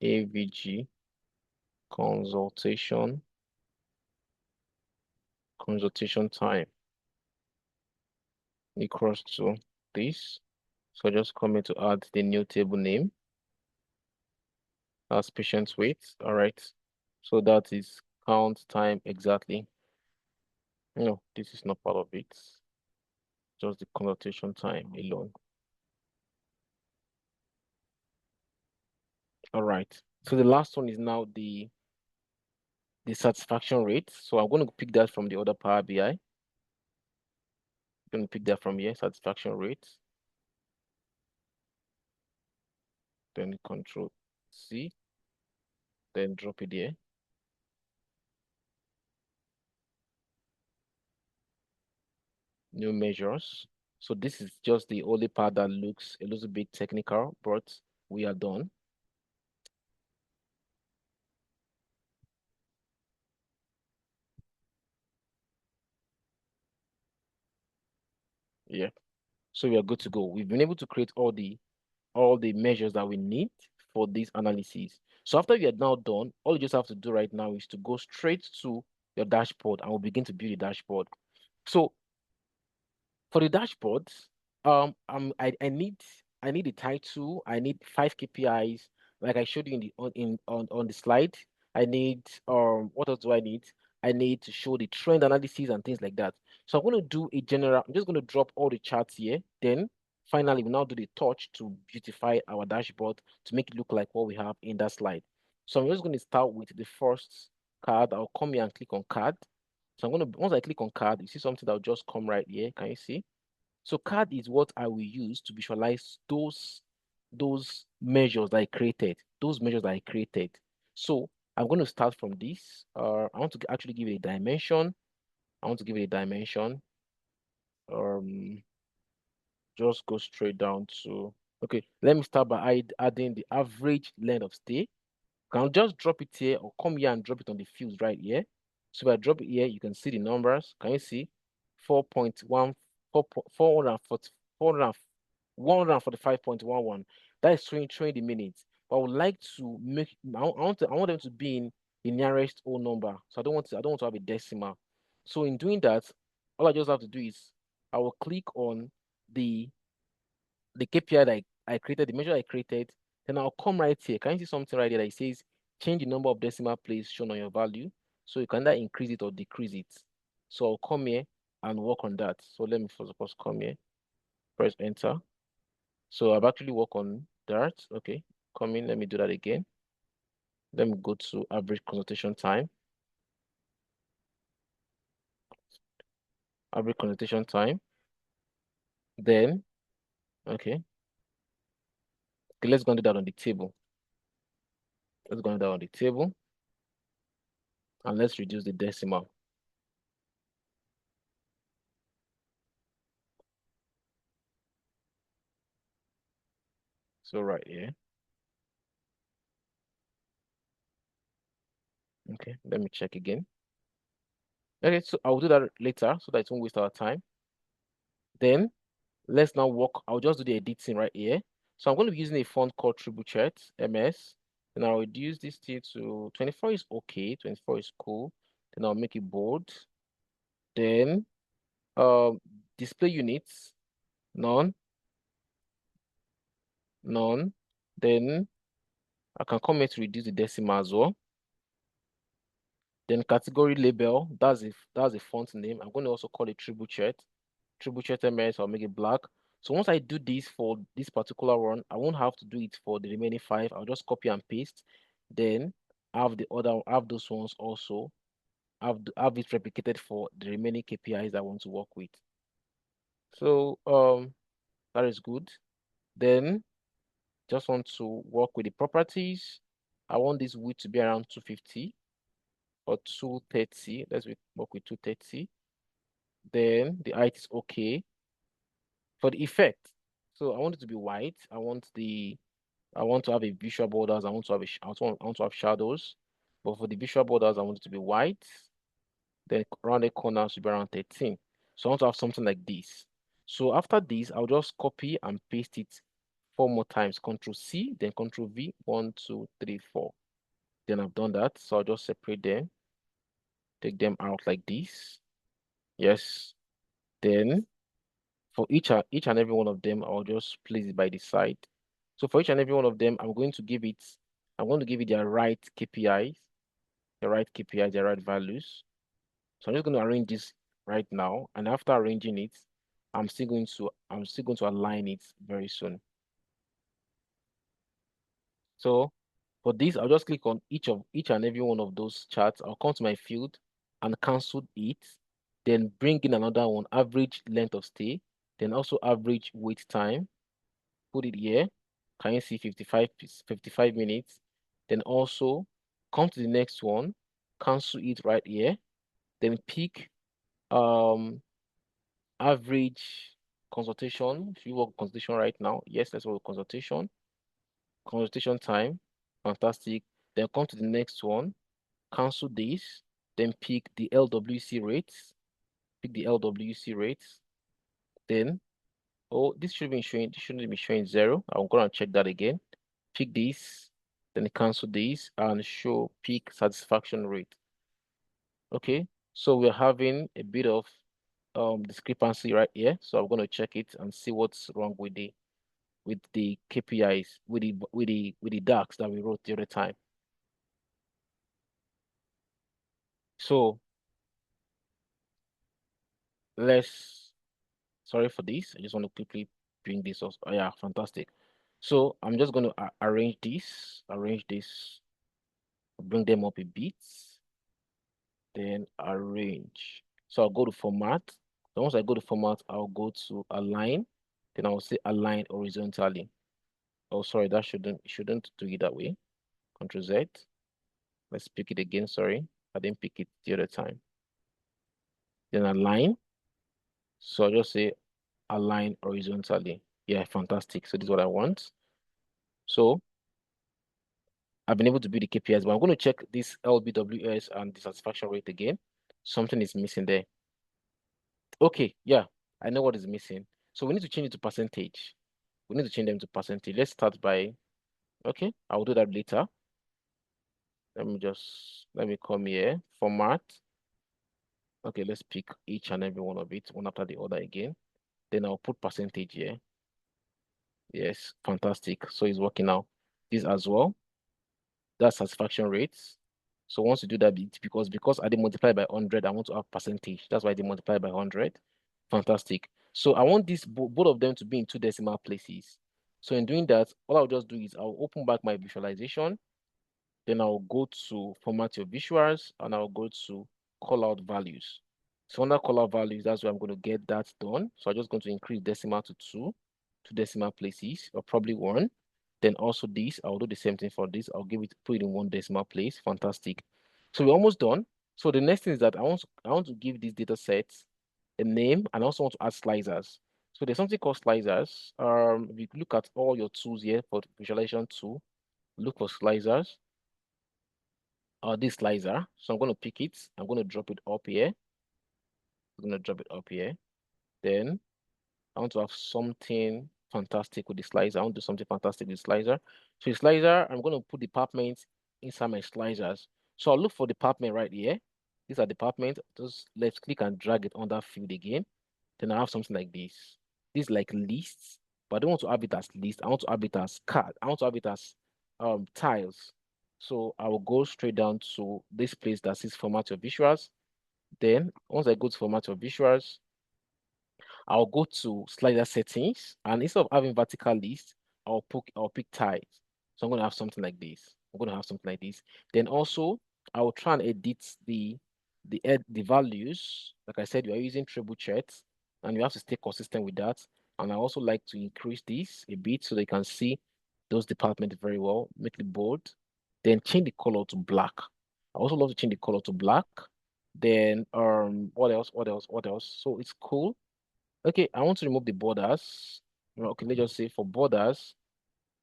AVG consultation time equals to this. So just come here to add the new table name as patient weight. All right. So that is count time exactly. No, this is not part of it. Just the consultation time alone. All right. So the last one is now the satisfaction rate. So I'm going to pick that from the other Power BI. I'm going to pick that from here, satisfaction rate. Then Control C. then drop it there. New measures. So this is just the only part that looks a little bit technical, but we are done. Yeah. So we are good to go. We've been able to create all the measures that we need for this analysis. So after you are now done, all you just have to do right now is to go straight to your dashboard and we'll begin to build a dashboard. So for the dashboard, I need a title. I need 5 KPIs, like I showed you in the on the slide. I need what else do I need? I need to show the trend analysis and things like that. So I'm going to do a general. I'm just going to drop all the charts here. Then finally, we now do the touch to beautify our dashboard to make it look like what we have in that slide. So I'm just going to start with the first card. I'll come here and click on card. So I'm going to once I click on card, you see something that will just come right here. Can you see? So CAD is what I will use to visualize those measures that I created, those measures that I created. So I'm going to start from this. I want to actually give it a dimension. I want to give it a dimension. Um, just go straight down to, okay, let me start by adding the average length of stay. Can just drop it here or come here and drop it on the fields right here. So if I drop it here, you can see the numbers. Can you see? 4.1, 440, 145.11. That is showing the minutes. But I would like to make, I want them to be in the nearest whole number. So I don't want to have a decimal. So in doing that, all I just have to do is I will click on the KPI that I created, the measure I created, then I'll come right here. Can you see something right here that it says change the number of decimal places shown on your value? So you can either increase it or decrease it. So I'll come here and work on that. So let me first of all come here, press enter. So I've actually worked on that. Okay, come in, let me do that again. Let me go to average consultation time. Average consultation time. Then, okay, let's go and do that on the table. Let's go and do that on the table. And let's reduce the decimal. So right here. Okay, let me check again. Okay, so I'll do that later so that it won't waste our time. Then let's now work. I'll just do the editing right here. So I'm going to be using a font called Tribuchet MS. Then I'll reduce this to 24 is okay. 24 is cool. Then I'll make it bold. Then um display units, none, none. Then I can come here to reduce the decimal as well. Then category label, that's a font name. I'm going to also call it Tribuchet. Tribuchet MS, I'll make it black. So once I do this for this particular one, I won't have to do it for the remaining 5. I'll just copy and paste. Then have those ones also. Have it replicated for the remaining KPIs I want to work with. So that is good. Then just want to work with the properties. I want this width to be around 250 or 230. Work with 230. Then the height is okay. For the effect, so I want it to be white. I want to have a visual borders. I want to have I want to have shadows. But for the visual borders, I want it to be white. Then rounded corners should be around 13. So I want to have something like this. So after this, I'll just copy and paste it 4 more times. Control C, then Control V. 1, 2, 3, 4. Then I've done that. So I'll just separate them, take them out like this. Yes. Then for each and every one of them, I'll just place it by the side. So for each and every one of them, I'm going to give it their right KPIs, their right values. So I'm just going to arrange this right now. And after arranging it, I'm still going to align it very soon. So for this, I'll just click on each and every one of those charts. I'll come to my field and cancel it. Then bring in another one, average length of stay, then also average wait time. Put it here. Can you see 55 minutes? Then also come to the next one, cancel it right here, then pick um average consultation. Should you work consultation right now? Yes, let's work consultation. Consultation time. Fantastic. Then come to the next one, cancel this, then pick the LWC rates. Pick the LWC rates. Then, oh, this shouldn't be showing 0. I'm gonna check that again. Pick this, then cancel this and show peak satisfaction rate. Okay, so we're having a bit of discrepancy right here. So I'm gonna check it and see what's wrong with the KPIs, with the DAX that we wrote the other time. So let's sorry for this. I just want to quickly bring this up. Oh, yeah, fantastic. So I'm just going to arrange this, bring them up a bit, then arrange. So I'll go to format. So once I go to format, I'll go to align. Then I'll say align horizontally. Oh, sorry, that shouldn't do it that way. Control Z. Let's pick it again. Sorry, I didn't pick it the other time. Then align. So I'll just say align horizontally. Yeah, fantastic. So this is what I want. So I've been able to build the KPIs, but I'm going to check this LBWS and the satisfaction rate again. Something is missing there. Okay, yeah, I know what is missing. So we need to change it to percentage. We need to change them to percentage. Let's start by, okay, I'll do that later. Let me come here, format. Okay, let's pick each and every one of it, one after the other again. Then I'll put percentage here. Yes, fantastic. So it's working now. This as well. That's satisfaction rates. So once you do that, it's because I did multiply by 100, I want to have percentage. That's why I did multiply by 100. Fantastic. So I want this both of them to be in 2 decimal places. So in doing that, all I'll just do is I'll open back my visualization. Then I'll go to format your visuals and I'll go to call out values. So under call out values, that's where I'm going to get that done. So I'm just going to increase decimal to 2 decimal places, or probably 1. Then also this, I'll do the same thing for this. I'll put it in 1 decimal place. Fantastic. So we're almost done. So the next thing is that I want to give these data sets a name, and I also want to add slicers. So there's something called slicers. If you look at all your tools here for visualization tool, look for slicers. This slicer. So I'm going to pick it. I'm going to drop it up here. I'm going to drop it up here. Then I want to have something fantastic with the slicer. I want to do something fantastic with the slicer. So the slicer, I'm going to put departments inside my slicers. So I'll look for department right here. These are departments. Just left click and drag it on that field again. Then I have something like this. This is like lists, but I don't want to have it as list. I want to have it as card. I want to have it as tiles. So I will go straight down to this place that says format your visuals. Then once I go to format your visuals, I'll go to slider settings, and instead of having vertical list, I'll pick tiles. So I'm gonna have something like this. I'm gonna have something like this. Then also I will try and edit the values. Like I said, you are using triple checks, and you have to stay consistent with that. And I also like to increase this a bit so they can see those departments very well. Make it bold. Then change the color to black. I also love to change the color to black. Then what else? What else? What else? So it's cool. Okay, I want to remove the borders. Well, okay, let's just say for borders,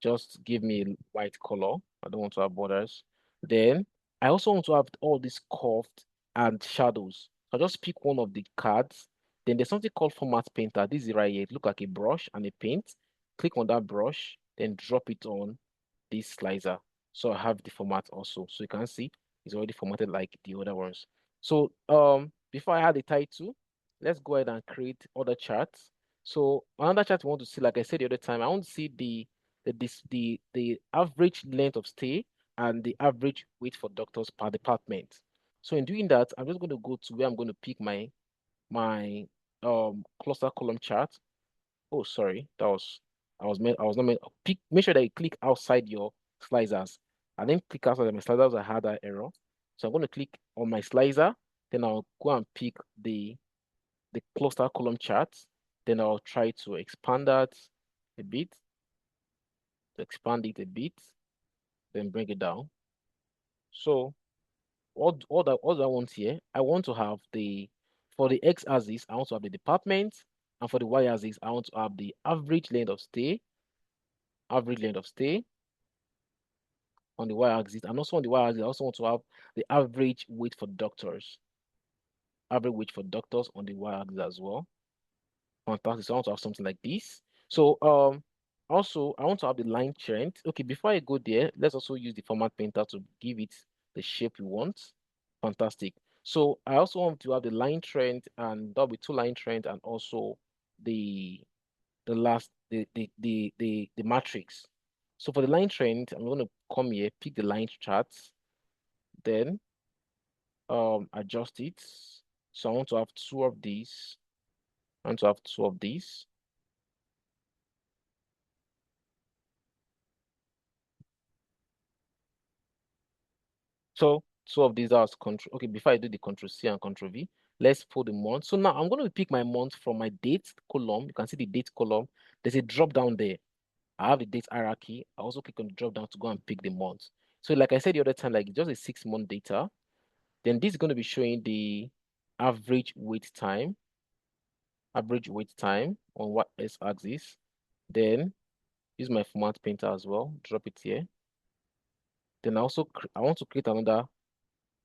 just give me a white color. I don't want to have borders. Then I also want to have all these curved and shadows. So I just pick one of the cards. Then there's something called format painter. This is right here. It looks like a brush and a paint. Click on that brush, then drop it on this slicer. So I have the format also. So you can see it's already formatted like the other ones. So before I add the title, let's go ahead and create other charts. So another chart we want to see, like I said the other time, I want to see the average length of stay and the average wait for doctors per department. So in doing that, I'm just going to go to where I'm going to pick my cluster column chart. Oh, sorry, I was not meant pick. Make sure that you click outside your slicers. I didn't click outside my slicers. I had that error. So I'm going to click on my slicer. Then I'll go and pick the cluster column chart. Then I'll try to expand that a bit, to expand it a bit, then bring it down. So all I want here, I want to have for the x-axis, I want to have the department, and for the y-axis, I want to have the average length of stay on the y-axis, and also on the y-axis, I also want to have the average wage for doctors on the y-axis as well. Fantastic. So I want to have something like this. So also I want to have the line trend. Okay, before I go there, let's also use the format painter to give it the shape we want. Fantastic. So I also want to have the line trend, and there'll be two line trend, and also the the matrix. So for the line trend, I'm going to come here, pick the line charts, then adjust it. So I want to have two of these. I want to have two of these. So two of these are control. Okay, before I do the control C and control V, let's pull the month. So now I'm going to pick my month from my date column. You can see the date column. There's a drop down there. I have the date hierarchy. I also click on the drop down to go and pick the month. So like I said the other time, like just a 6 month data. Then this is going to be showing the average wait time, on what S axis. Then use my format painter as well. Drop it here. Then I want to create another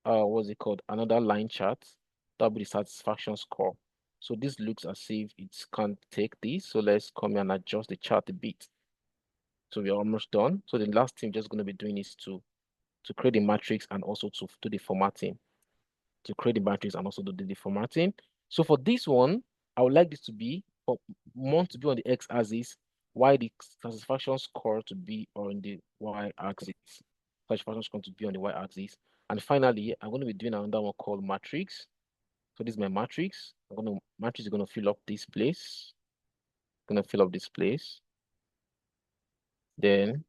what's it called? Another line chart. That'll be the satisfaction score. So this looks as if it can't take this. So let's come here and adjust the chart a bit. So we're almost done. So the last thing just going to be doing is to create the matrix and also to do the formatting. To create the matrix and also do the formatting. So for this one, I would like this to be for month to be on the x-axis, while the satisfaction score to be on the y-axis. Satisfaction score to be on the y-axis. And finally, I'm going to be doing another one called matrix. So this is my matrix. Matrix is going to fill up this place. Going to fill up this place. Then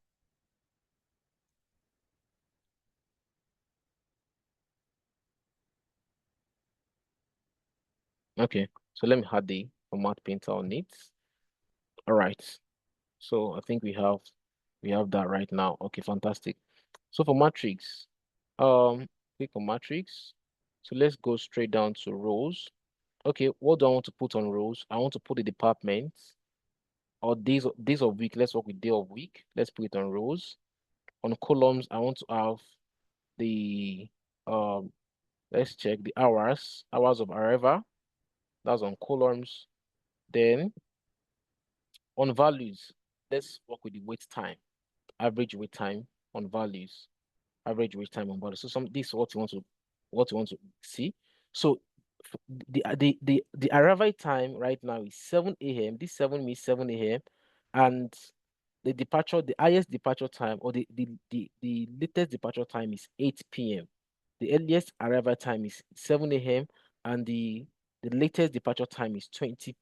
okay. So let me add the format painter on it. All right. So I think we have that right now. Okay, fantastic. So for matrix, click on matrix. So let's go straight down to rows. Okay, what do I want to put on rows? I want to put the departments or days of week. Let's work with day of week. Let's put it on rows. On columns, I want to have the um let's check the hours of arrival. That's on columns. Then on values, let's work with the wait time, average wait time on values. Average wait time on board. So this is what you want to see. So the arrival time right now is 7 a.m. This 7 means 7 a.m. and the highest departure time or the latest departure time is 8 p.m. The earliest arrival time is 7 a.m. and the latest departure time is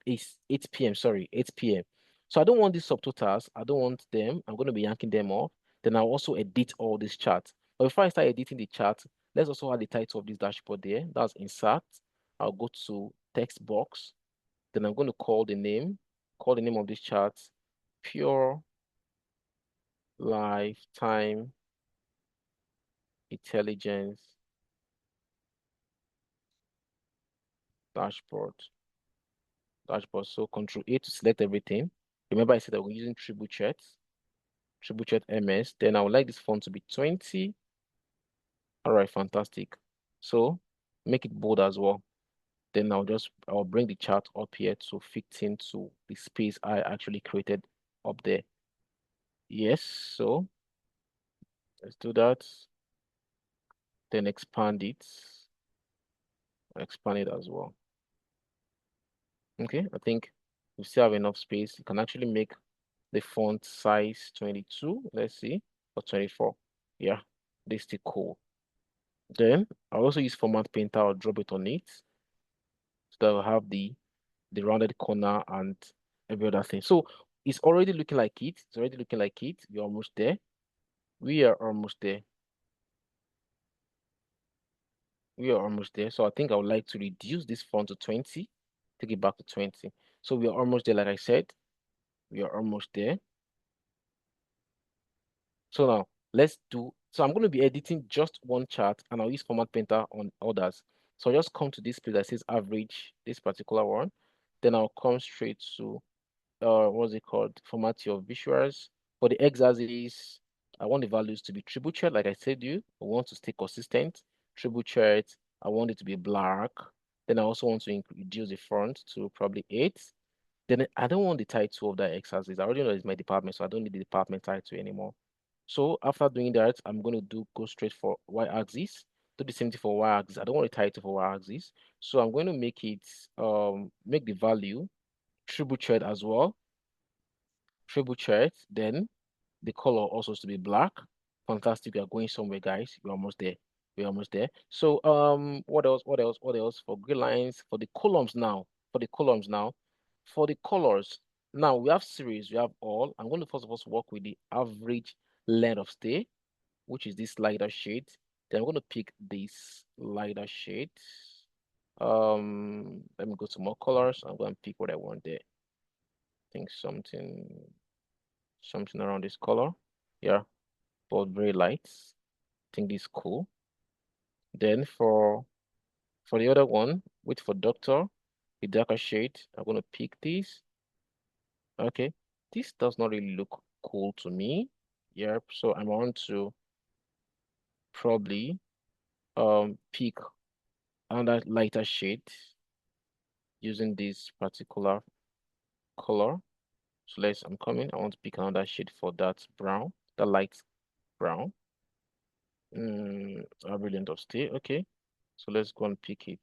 8 p.m. Sorry, 8 p.m. So I don't want these subtotals. I don't want them. I'm going to be yanking them off. Then I'll also edit all these charts. But before I start editing the chart, let's also add the title of this dashboard there. That's insert. I'll go to text box. Then I'm going to call the name of this chart, Pure Lifetime Intelligence Dashboard. So Control A to select everything. Remember I said that we're using Triple Chat MS. Then I would like this font to be 20. All right, fantastic. So make it bold as well. Then I'll bring the chart up here to fit into the space I actually created up there. Yes, so let's do that. Then expand it as well. Okay, I think we still have enough space. You can actually make the font size 22, let's see, or 24. Yeah, this still cool. Then I'll also use format painter. I'll drop it on it so that I'll have the rounded corner and every other thing. So it's already looking like it. It's already looking like it. We're almost there. We are almost there. We are almost there. So I think I would like to reduce this font to 20, take it back to 20. So we are almost there, like I said. We are almost there. So now let's do So I'm going to be editing just one chart and I'll use Format Painter on others. So I'll just come to this place that says average, this particular one. Then I'll come straight to what's it called? Format your visuals. For the x-axis, I want the values to be triple chart, like I said you. I want to stay consistent. Triple chart, I want it to be black. Then I also want to reduce the font to probably 8. Then I don't want the title of that x-axis. I already know it's my department, so I don't need the department title anymore. So after doing that, I'm going to go straight for y-axis. Do the same thing for y-axis. I don't want a title for y-axis. So I'm going to make it, make the value triple chart as well. Triple chart, then the color also is to be black. Fantastic. We are going somewhere, guys. We're almost there. We're almost there. So what else? What else? What else? For grid lines, for the columns now. For the columns now. For the colors. Now we have series, we have all. I'm going to first of all work with the average length of stay, which is this lighter shade. Then I'm going to pick this lighter shade. Let me go to more colors. I'm going to pick what I want there. I think something around this color. Yeah, both very light. I think this is cool. Then for the other one, wait for doctor, the darker shade. I'm gonna pick this. Okay, this does not really look cool to me. Yep. So I want to probably pick another lighter shade using this particular color. So I'm coming. I want to pick another shade for that brown, the light brown. A brilliant of stay. Okay. So let's go and pick it.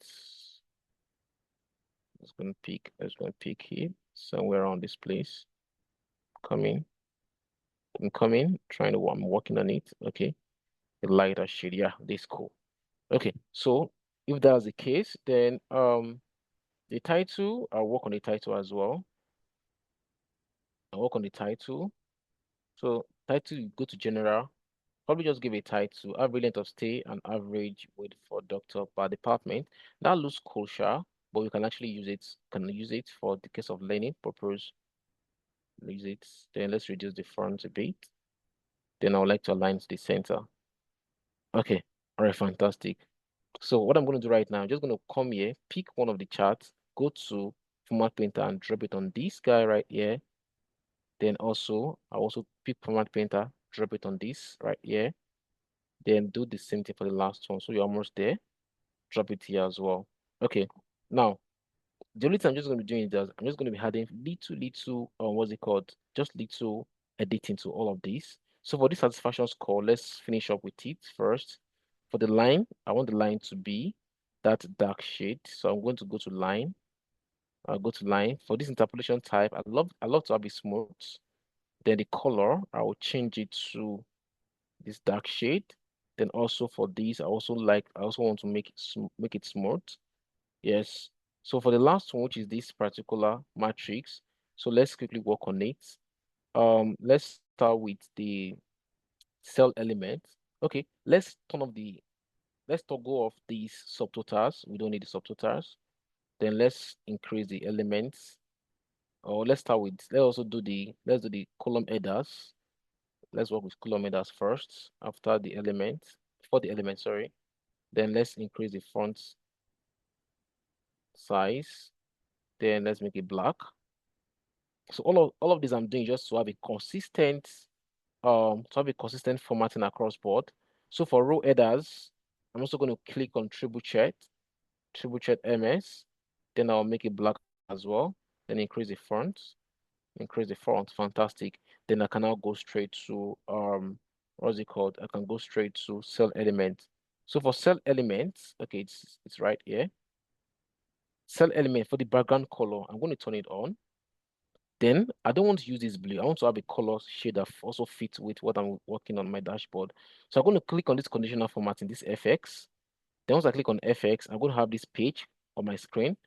Let's go and pick it somewhere around this place. Coming. I'm coming, I'm working on it. Okay. The lighter shade. Yeah, this is cool. Okay. So if that's the case, then the title, I'll work on the title as well. I'll work on the title. So title, you go to general, probably just give a title, average length of stay and average weight for doctor per department. That looks cool, sure, but we can actually use it for the case of learning purpose. Use it. Then let's reduce the font a bit. Then I would like to align to the center. Okay. All right, fantastic. So what I'm going to do right now, I'm just going to come here, pick one of the charts, go to Format Painter and drop it on this guy right here. Then I also pick Format Painter, drop it on this right here. Then do the same thing for the last one. So you're almost there. Drop it here as well. Okay. Now, the only thing I'm just going to be doing is I'm just going to be adding little, what's it called? Just little editing to all of these. So for this satisfaction score, let's finish up with it first. For the line, I want the line to be that dark shade. So I'm going to go to line. I'll go to line. For this interpolation type, I love to have it smooth. Then the color, I will change it to this dark shade. Then also for these, I also want to make it smooth. Yes. So for the last one, which is this particular matrix, so let's quickly work on it. Let's start with the cell element. Okay, let's toggle off these subtotals. We don't need the subtotals. Then let's increase the elements. Or let's do the column headers. Let's work with column headers first after the element, for the element, sorry. Then let's increase the font size. Then let's make it black. So all of this I'm doing just to have a consistent formatting across board. So for row headers, I'm also going to click on triple chat MS. Then I'll make it black as well. Then increase the font, fantastic. Then I can now go straight to what's it called? I can go straight to cell element. So for cell elements, okay, it's right here. Cell element for the background color, I'm going to turn it on. Then I don't want to use this blue. I want to have a color shade that also fits with what I'm working on my dashboard. So I'm going to click on this conditional formatting, this FX. Then once I click on FX, I'm going to have this page on my screen.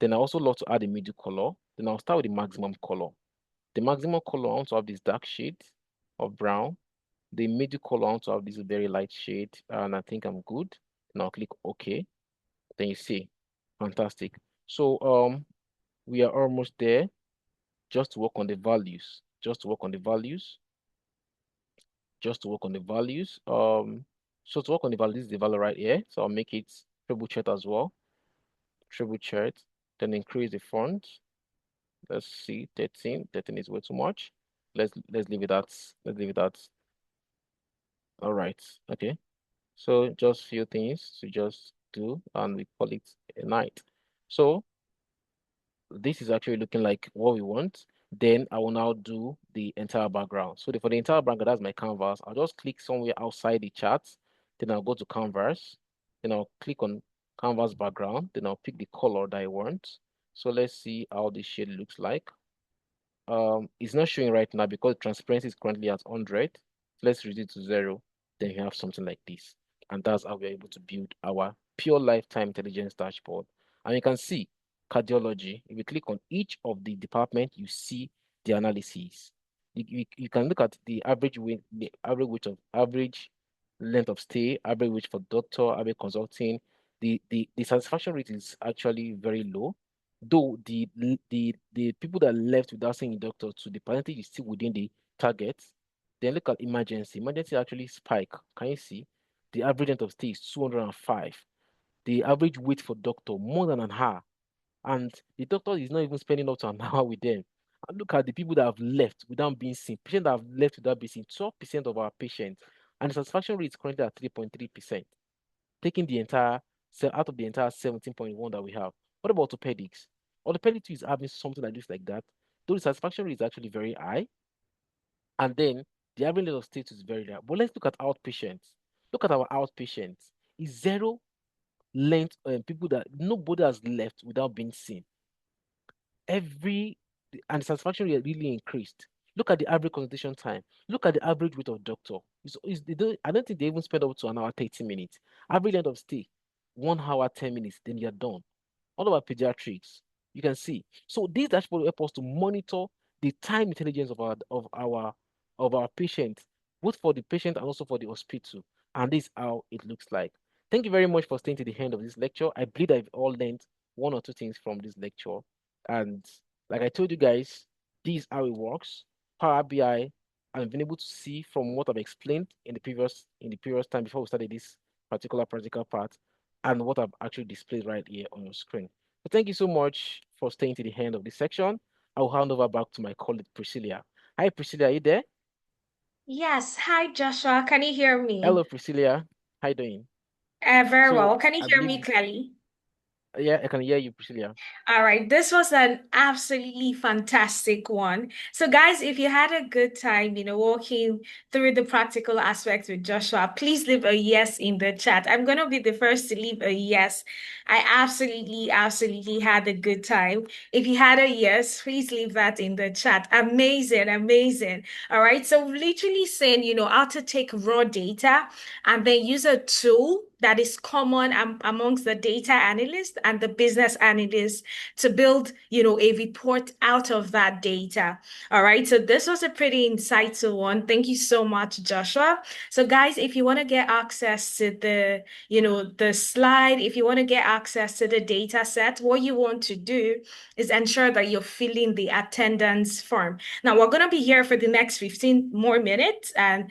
Then I also love to add a middle color. Then I'll start with the maximum color. The maximum color, I want to have this dark shade of brown. The middle color, I want to have this very light shade. And I think I'm good. Then I'll click OK. Then you see, fantastic. So we are almost there. Just to work on the values. just to work on the values. So to work on the value, this is the value right here. So I'll make it triple chart as well. Triple chart, then increase the font. Let's see, 13. 13 is way too much. Let's leave it at let's leave it at all right. Okay. So just few things to just do, and we call it a night. So this is actually looking like what we want. Then I will now do the entire background. So for the entire background, that's my canvas. I'll just click somewhere outside the chart. Then I'll go to canvas. Then I'll click on canvas background. Then I'll pick the color that I want. So let's see how the shade looks like. It's not showing right now because transparency is currently at 100. Let's reduce it to 0. Then you have something like this. And that's how we're able to build our pure lifetime intelligence dashboard. And you can see cardiology. If you click on each of the department, you see the analysis. You can look at the average average length of stay, average wait for doctor, average consulting. The satisfaction rate is actually very low, though the people that left without seeing a doctor, to the percentage is still within the target. Then look at emergency. Emergency actually spike. Can you see? The average length of stay is 205. The average wait for doctor more than an hour, and the doctor is not even spending up to an hour with them. And look at the people that have left without being seen. Patients that have left without being seen. 12% of our patients, and the satisfaction rate is currently at 3.3%, taking the entire out of the entire 17.1 that we have. What about orthopedics? Orthopedic too is having something like this like that. Though the satisfaction rate is actually very high, and then the average level of status is very low. But let's look at outpatients. Look at our outpatients. Is zero length people that nobody has left without being seen. And the satisfaction rate really increased. Look at the average consultation time. Look at the average rate of doctor. I don't think they even spend up to an hour 30 minutes. Average length of stay, 1 hour 10 minutes, then you're done. All of our pediatrics, you can see. So this dashboard will help us to monitor the time intelligence of our patients, both for the patient and also for the hospital. And this is how it looks like. Thank you very much for staying to the end of this lecture. I believe I've all learned one or two things from this lecture. And like I told you guys, this is how it works. Power BI, I've been able to see from what I've explained in the previous time before we started this particular practical part, and what I've actually displayed right here on your screen. So thank you so much for staying to the end of this section. I'll hand over back to my colleague Priscilla. Hi Priscilla, are you there?
Yes. Hi, Joshua. Can you hear me?
Hello Priscilla, how you doing?
Very
So
well. Can you
I
hear
believe
me clearly?
yeah, I can hear you, Priscilla.
All right, this was an absolutely fantastic one. So, guys, if you had a good time, walking through the practical aspects with Joshua, please leave a yes in the chat. I'm going to be the first to leave a yes. I absolutely, absolutely had a good time. If you had a yes, please leave that in the chat. Amazing, amazing. All right, so literally saying, how to take raw data and then use a tool that is common amongst the data analyst and the business analyst to build, a report out of that data. All right. So this was a pretty insightful one. Thank you so much, Joshua. So guys, if you want to get access to the slide, if you want to get access to the data set, what you want to do is ensure that you're filling the attendance form. Now we're going to be here for the next 15 more minutes. And,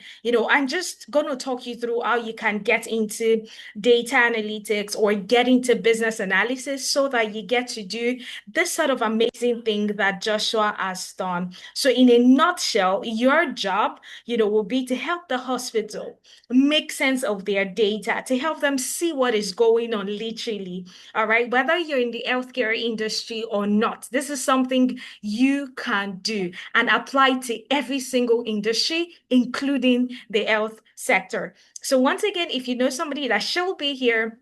I'm just going to talk you through how you can get into data analytics or get into business analysis so that you get to do this sort of amazing thing that Joshua has done. So, in a nutshell, your job, will be to help the hospital make sense of their data, to help them see what is going on literally. All right. Whether you're in the healthcare industry or not, this is something you can do and apply to every single industry, including the health sector. So once again, if you know somebody that should be here,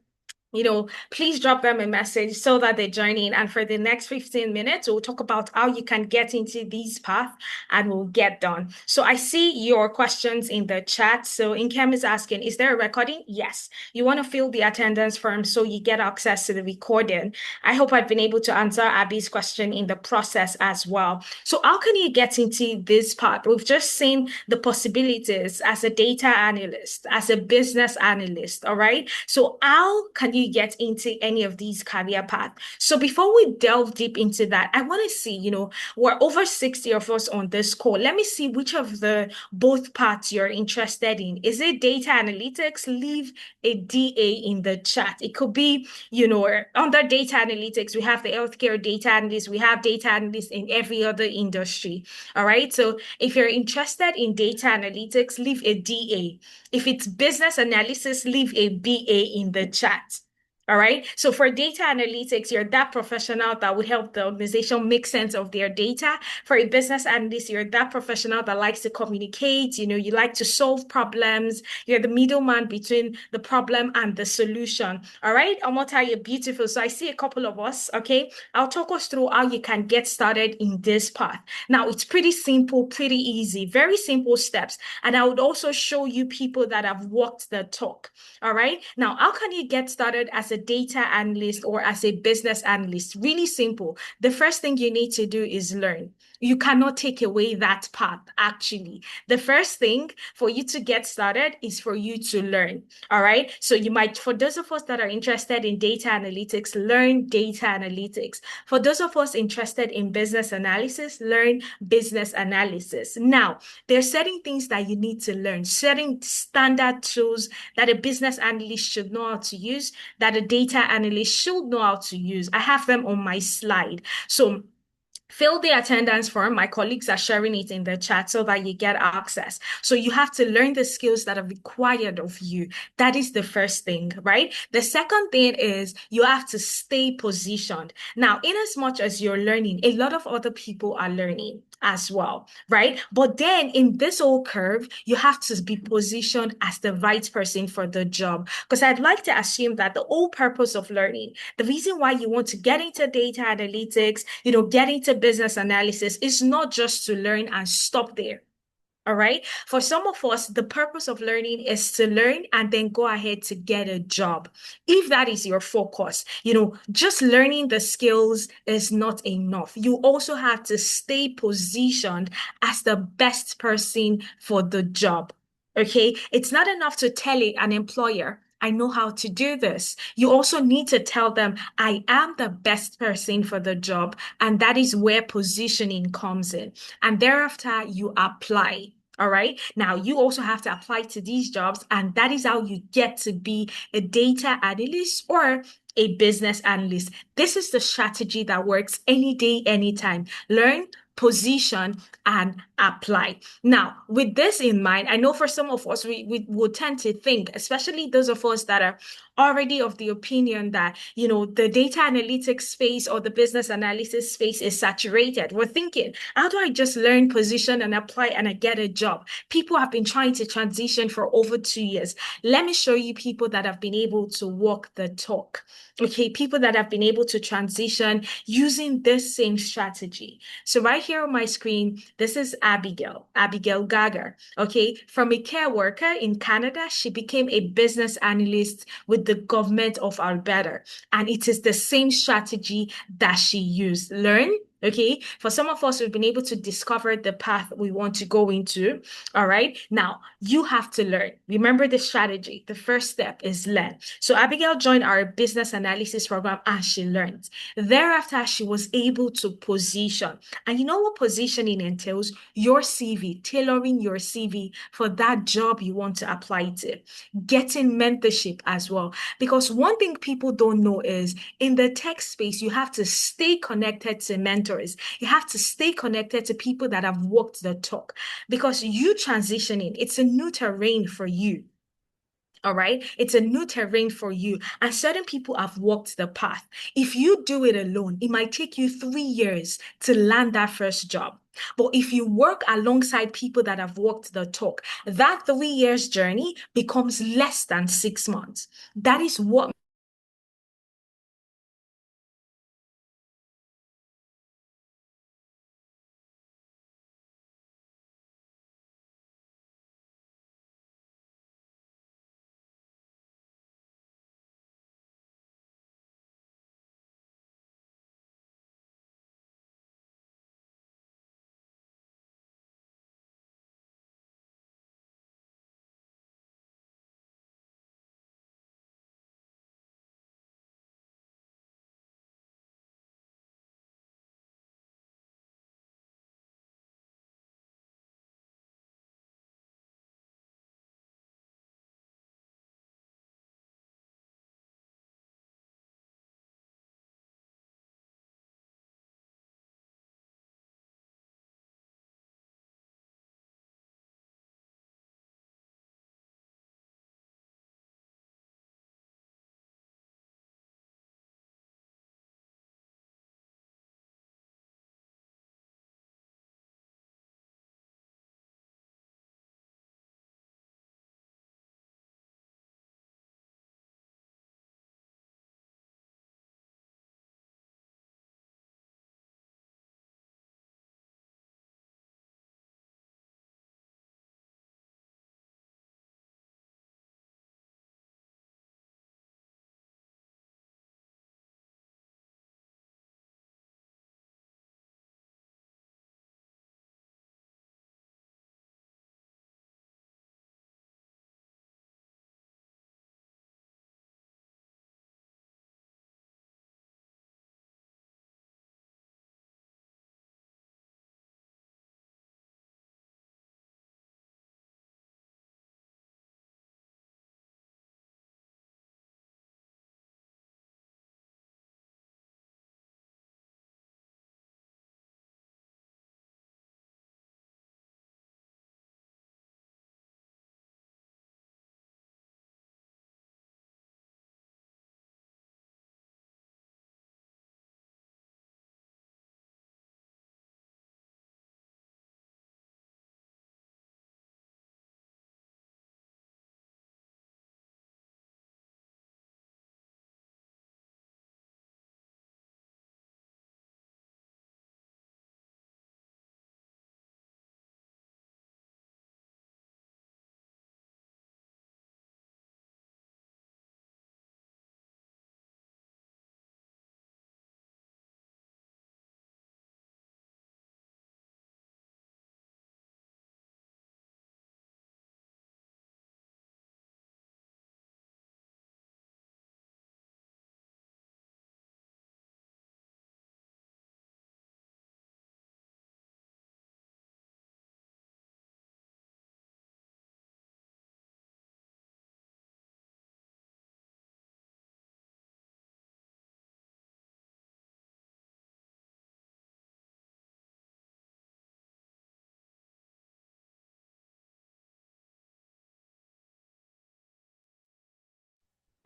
please drop them a message so that they join in. And for the next 15 minutes, we'll talk about how you can get into these paths and we'll get done. So I see your questions in the chat. So Inkem is asking, is there a recording? Yes. You want to fill the attendance form so you get access to the recording. I hope I've been able to answer Abby's question in the process as well. So how can you get into this part? We've just seen the possibilities as a data analyst, as a business analyst, all right? So how can you you get into any of these career paths. So before we delve deep into that, I want to see, we're over 60 of us on this call. Let me see which of the both parts you're interested in. Is it data analytics? Leave a DA in the chat. It could be, under data analytics, we have the healthcare data analysts, we have data analysts in every other industry. All right. So if you're interested in data analytics, leave a DA. If it's business analysis, leave a BA in the chat. All right. So for data analytics, you're that professional that would help the organization make sense of their data. For a business analyst, you're that professional that likes to communicate. You like to solve problems. You're the middleman between the problem and the solution. All right. Omota, you're beautiful. So I see a couple of us. Okay. I'll talk us through how you can get started in this path. Now, it's pretty simple, pretty easy, very simple steps. And I would also show you people that have walked the talk. All right. Now, how can you get started as a data analyst or as a business analyst? Really simple. The first thing you need to do is learn. You cannot take away that path, actually. The first thing for you to get started is for you to learn. All right. So you might, for those of us that are interested in data analytics, learn data analytics. For those of us interested in business analysis, learn business analysis. Now, there are certain things that you need to learn, certain standard tools that a business analyst should know how to use, that a data analyst should know how to use. I have them on my slide. So fill the attendance form. My colleagues are sharing it in the chat so that you get access. So you have to learn the skills that are required of you. That is the first thing, right? The second thing is you have to stay positioned. Now, in as much as you're learning, a lot of other people are learning as well, right? But then in this whole curve, you have to be positioned as the right person for the job. Because I'd like to assume that the whole purpose of learning, the reason why you want to get into data analytics, get into business analysis is not just to learn and stop there. All right. For some of us, the purpose of learning is to learn and then go ahead to get a job. If that is your focus, just learning the skills is not enough. You also have to stay positioned as the best person for the job. Okay. It's not enough to tell an employer, I know how to do this. You also need to tell them, I am the best person for the job. And that is where positioning comes in. And thereafter, you apply. All right. Now, you also have to apply to these jobs, and that is how you get to be a data analyst or a business analyst. This is the strategy that works any day, anytime. Learn, position, and apply. Now, with this in mind, I know for some of us, we would tend to think, especially those of us that are already of the opinion that, the data analytics space or the business analysis space is saturated. We're thinking, how do I just learn, position, and apply and I get a job? People have been trying to transition for over 2 years. Let me show you people that have been able to walk the talk. Okay, people that have been able to transition using this same strategy. So right here on my screen, this is Abigail Gager. Okay, from a care worker in Canada, she became a business analyst with the government of Alberta. And it is the same strategy that she used. Learn. Okay, for some of us, we've been able to discover the path we want to go into. All right, now you have to learn. Remember the strategy. The first step is learn. So Abigail joined our business analysis program and she learned. Thereafter, she was able to position. And you know what positioning entails? Your CV, tailoring your CV for that job you want to apply to, getting mentorship as well. Because one thing people don't know is in the tech space, you have to stay connected to mentors. You have to stay connected to people that have walked the talk because you transitioning, it's a new terrain for you. All right. It's a new terrain for you. And certain people have walked the path. If you do it alone, it might take you 3 years to land that first job. But if you work alongside people that have walked the talk, that 3 years journey becomes less than 6 months. That is what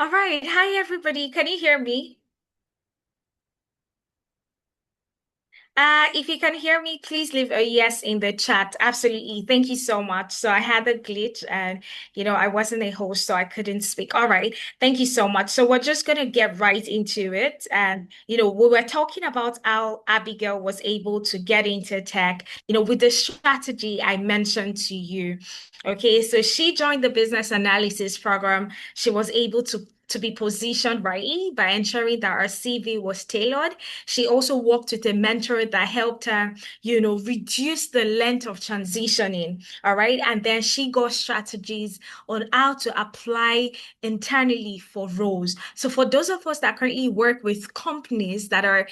All right. Hi, everybody. Can you hear me? If you can hear me, please leave a yes in the chat. Absolutely. Thank you so much. So I had a glitch and, I wasn't a host, so I couldn't speak. All right. Thank you so much. So we're just going to get right into it. And, we were talking about how Abigail was able to get into tech, with the strategy I mentioned to you. Okay. So she joined the business analysis program. She was able to be positioned rightly by ensuring that her CV was tailored. She also worked with a mentor that helped her, reduce the length of transitioning. All right. And then she got strategies on how to apply internally for roles. So for those of us that currently work with companies that are,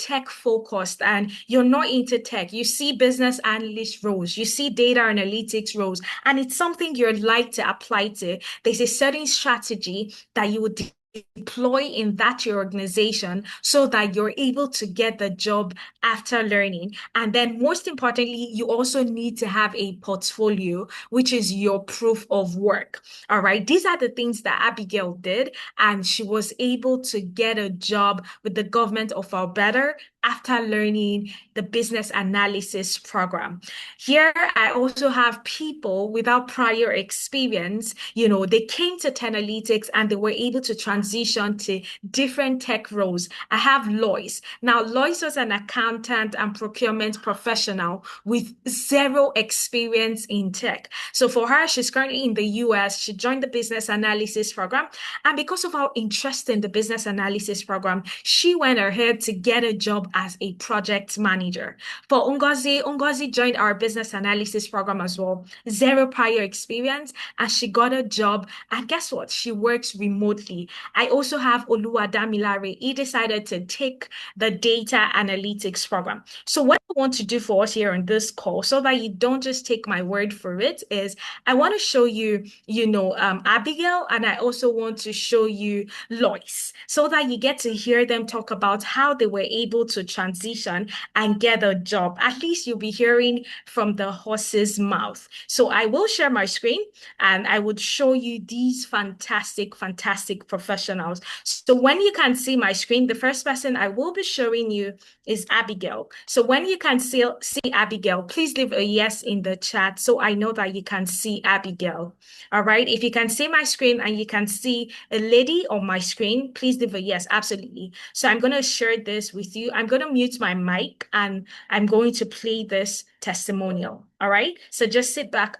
tech focused and you're not into tech, you see business analyst roles, you see data analytics roles, and it's something you'd like to apply to. There's a certain strategy that you would deploy in that your organization so that you're able to get the job after learning. And then most importantly, you also need to have a portfolio, which is your proof of work. All right. These are the things that Abigail did, and she was able to get a job with the government of Alberta after learning the business analysis program. Here, I also have people without prior experience. They came to Tenalytics and they were able to transition to different tech roles. I have Lois. Now, Lois was an accountant and procurement professional with zero experience in tech. So for her, she's currently in the US. She joined the business analysis program. And because of her interest in the business analysis program, she went ahead to get a job as a project manager. For Ngozi joined our business analysis program as well. Zero prior experience, and she got a job. And guess what? She works remotely. I also have Oluwadamilare. He decided to take the data analytics program. So what I want to do for us here on this call, so that you don't just take my word for it, is I want to show you, Abigail, and I also want to show you Lois, so that you get to hear them talk about how they were able to transition and get a job. At least you'll be hearing from the horse's mouth. So I will share my screen and I would show you these fantastic, fantastic professionals. So when you can see my screen, the first person I will be showing you is Abigail. So when you can see Abigail, please leave a yes in the chat so I know that you can see Abigail. All right. If you can see my screen and you can see a lady on my screen, please leave a yes. Absolutely. So I'm going to share this with you. I'm going to mute my mic and I'm going to play this testimonial. All right. So just sit back.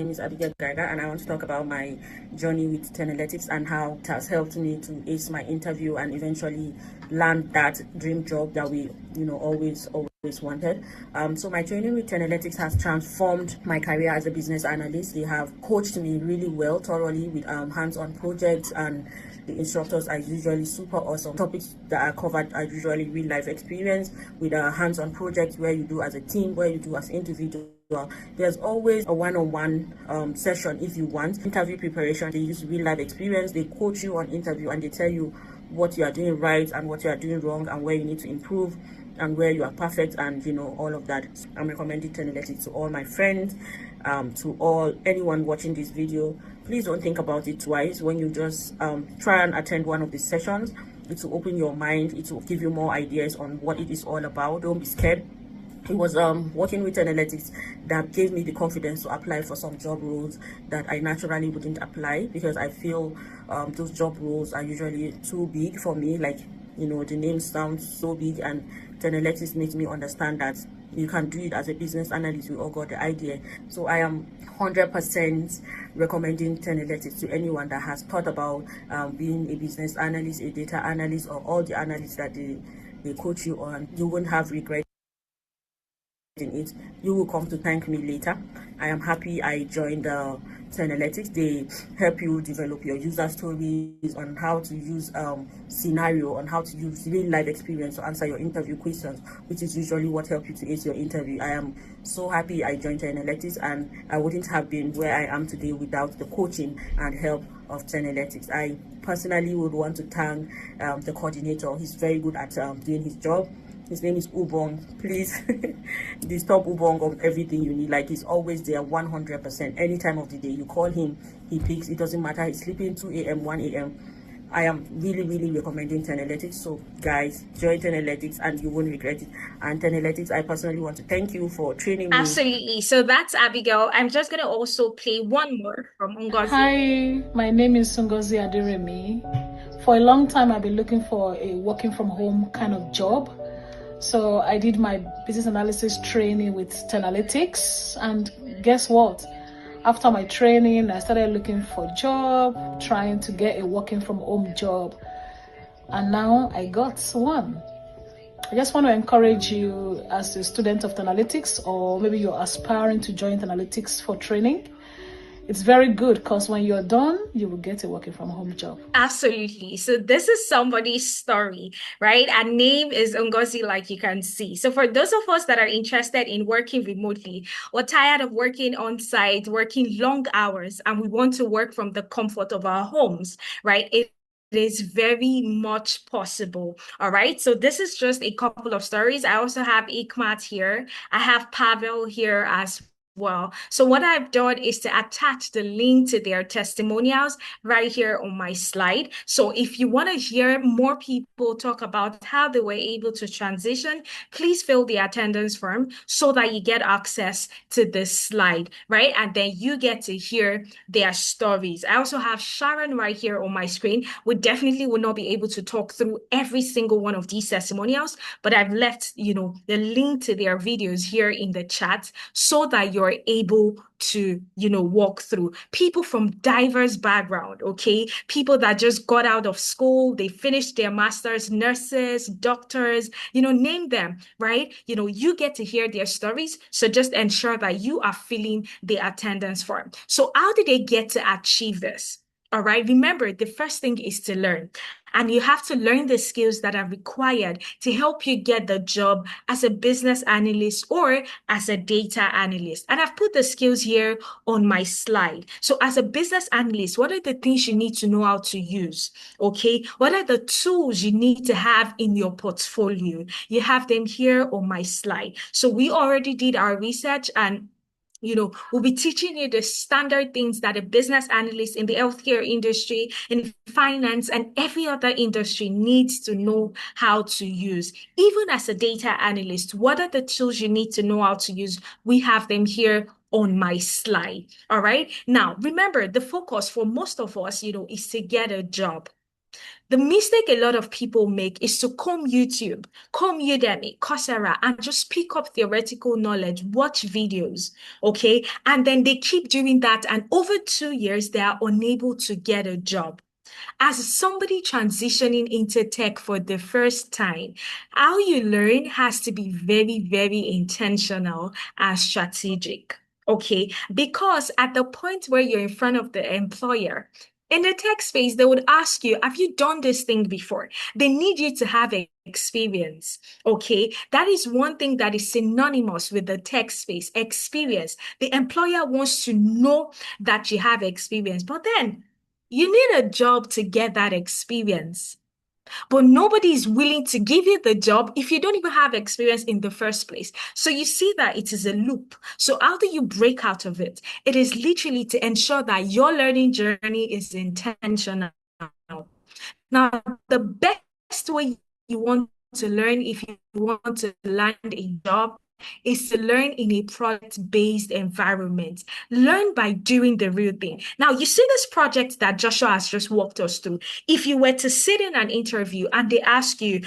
My name is Abigail Geiger, and I want to talk about my journey with Tenalytics and how it has helped me to ace my interview and eventually land that dream job that we, always wanted. So my training with Tenalytics has transformed my career as a business analyst. They have coached me really well, thoroughly, with hands-on projects, and the instructors are usually super awesome. Topics that are covered are usually real-life experience with a hands-on project where you do as a team, where you do as individual. There's always a one-on-one session if you want. Interview preparation, they use real-life experience. They coach you on interview and they tell you what you are doing right and what you are doing wrong and where you need to improve and where you are perfect, and all of that. I'm recommending Tenalytics to all my friends, to anyone watching this video. Please don't think about it twice when you just try and attend one of these sessions. It will open your mind. It will give you more ideas on what it is all about. Don't be scared. It was working with Tenalytics that gave me the confidence to apply for some job roles that I naturally wouldn't apply, because I feel those job roles are usually too big for me. Like, the name sounds so big, and Tenalytics makes me understand that you can do it as a business analyst. We all got the idea. So I am 100% recommending Tenalytics to anyone that has thought about being a business analyst, a data analyst, or all the analysts that they coach you on. You won't have regret in it. You will come to thank me later. I am happy I joined Tenalytics. They help you develop your user stories on how to use scenario, on how to use real life experience to answer your interview questions, which is usually what helps you to ace your interview. I am so happy I joined Tenalytics, and I wouldn't have been where I am today without the coaching and help of Tenalytics. I personally would want to thank the coordinator. He's very good at doing his job. His name is Ubong. Please disturb Ubong of everything you need. Like, he's always there 100%. Any time of the day, you call him, he picks. It doesn't matter. He's sleeping 2 a.m., 1 a.m. I am really, really recommending Tenalytics. So, guys, join Tenalytics and you won't regret it. And Tenalytics, I personally want to thank you for training me.
Absolutely. So that's Abigail. I'm just going to also play one more from Ngozi.
Hi, my name is Ngozi Aderemi. For a long time, I've been looking for a working from home kind of job. So I did my business analysis training with Tenalytics, and guess what? After my training, I started looking for a job, trying to get a working from home job, and now I got one. I just want to encourage you as a student of Tenalytics, or maybe you're aspiring to join Tenalytics for training. It's very good because when you're done, you will get a working from home job.
Absolutely. So this is somebody's story, right? And name is Ngozi, like you can see. So for those of us that are interested in working remotely or tired of working on site, working long hours, and we want to work from the comfort of our homes, right? It is very much possible. All right. So this is just a couple of stories. I also have Ikmat here. I have Pavel here as well. So what I've done is to attach the link to their testimonials right here on my slide. So if you want to hear more people talk about how they were able to transition, please fill the attendance form so that you get access to this slide, right? And then you get to hear their stories. I also have Sharon right here on my screen. We definitely will not be able to talk through every single one of these testimonials, but I've left, the link to their videos here in the chat so that you're able to, walk through. People from diverse background, okay? People that just got out of school, they finished their masters, nurses, doctors, name them, right? You get to hear their stories. So just ensure that you are filling the attendance form. So how did they get to achieve this? All right. Remember, the first thing is to learn. And you have to learn the skills that are required to help you get the job as a business analyst or as a data analyst. And I've put the skills here on my slide. So as a business analyst, what are the things you need to know how to use? Okay. What are the tools you need to have in your portfolio? You have them here on my slide. So we already did our research, and we'll be teaching you the standard things that a business analyst in the healthcare industry, in finance, and every other industry needs to know how to use. Even as a data analyst, what are the tools you need to know how to use? We have them here on my slide. All right. Now, remember, the focus for most of us, is to get a job. The mistake a lot of people make is to comb YouTube, comb Udemy, Coursera, and just pick up theoretical knowledge, watch videos, okay? And then they keep doing that, and over 2 years, they are unable to get a job. As somebody transitioning into tech for the first time, how you learn has to be very, very intentional and strategic. Okay, because at the point where you're in front of the employer, in the tech space, they would ask you, have you done this thing before? They need you to have experience. Okay, that is one thing that is synonymous with the tech space, experience. The employer wants to know that you have experience, but then you need a job to get that experience. But nobody is willing to give you the job if you don't even have experience in the first place. So you see that it is a loop. So how do you break out of it? It is literally to ensure that your learning journey is intentional. Now, the best way you want to learn if you want to land a job is to learn in a project-based environment. Learn by doing the real thing. Now, you see this project that Joshua has just walked us through. If you were to sit in an interview and they ask you,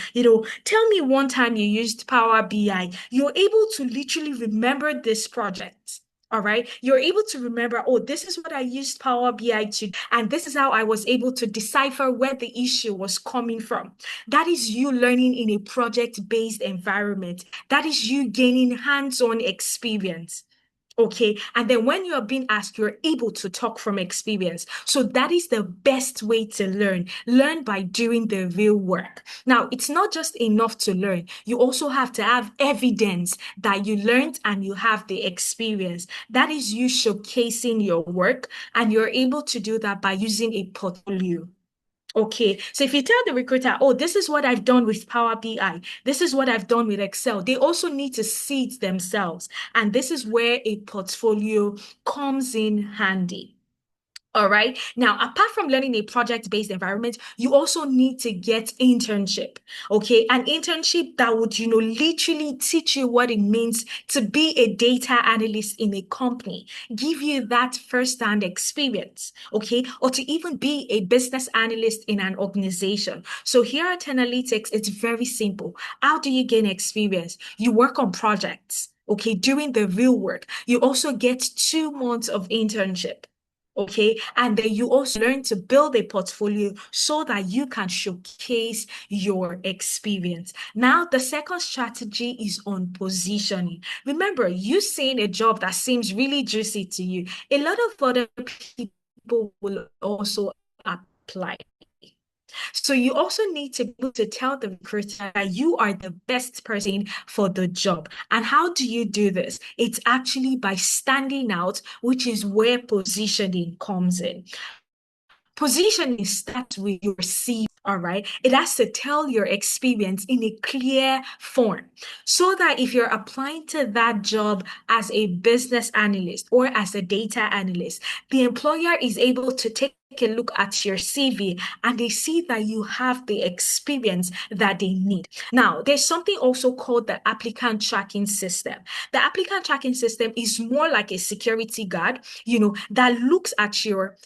tell me one time you used Power BI, you're able to literally remember this project. All right. You're able to remember, oh, this is what I used Power BI to, and this is how I was able to decipher where the issue was coming from. That is you learning in a project-based environment. That is you gaining hands-on experience. Okay. And then when you're being asked, you're able to talk from experience. So that is the best way to learn. Learn by doing the real work. Now, it's not just enough to learn. You also have to have evidence that you learned and you have the experience. That is you showcasing your work, and you're able to do that by using a portfolio. Okay, so if you tell the recruiter, oh, this is what I've done with Power BI, this is what I've done with Excel, they also need to see it themselves. And this is where a portfolio comes in handy. All right. Now, apart from learning a project-based environment, you also need to get internship. Okay. An internship that would, literally teach you what it means to be a data analyst in a company, give you that first-hand experience. Okay. Or to even be a business analyst in an organization. So here at Analytics, it's very simple. How do you gain experience? You work on projects. Okay. Doing the real work. You also get 2 months of internship. Okay. And then you also learn to build a portfolio so that you can showcase your experience. Now, the second strategy is on positioning. Remember, you saying a job that seems really juicy to you, a lot of other people will also apply. So you also need to be able to tell the recruiter that you are the best person for the job. And how do you do this? It's actually by standing out, which is where positioning comes in. Positioning starts with your CV, all right? It has to tell your experience in a clear form so that if you're applying to that job as a business analyst or as a data analyst, the employer is able to take a look at your CV and they see that you have the experience that they need. Now, there's something also called the applicant tracking system. The applicant tracking system is more like a security guard, that looks at your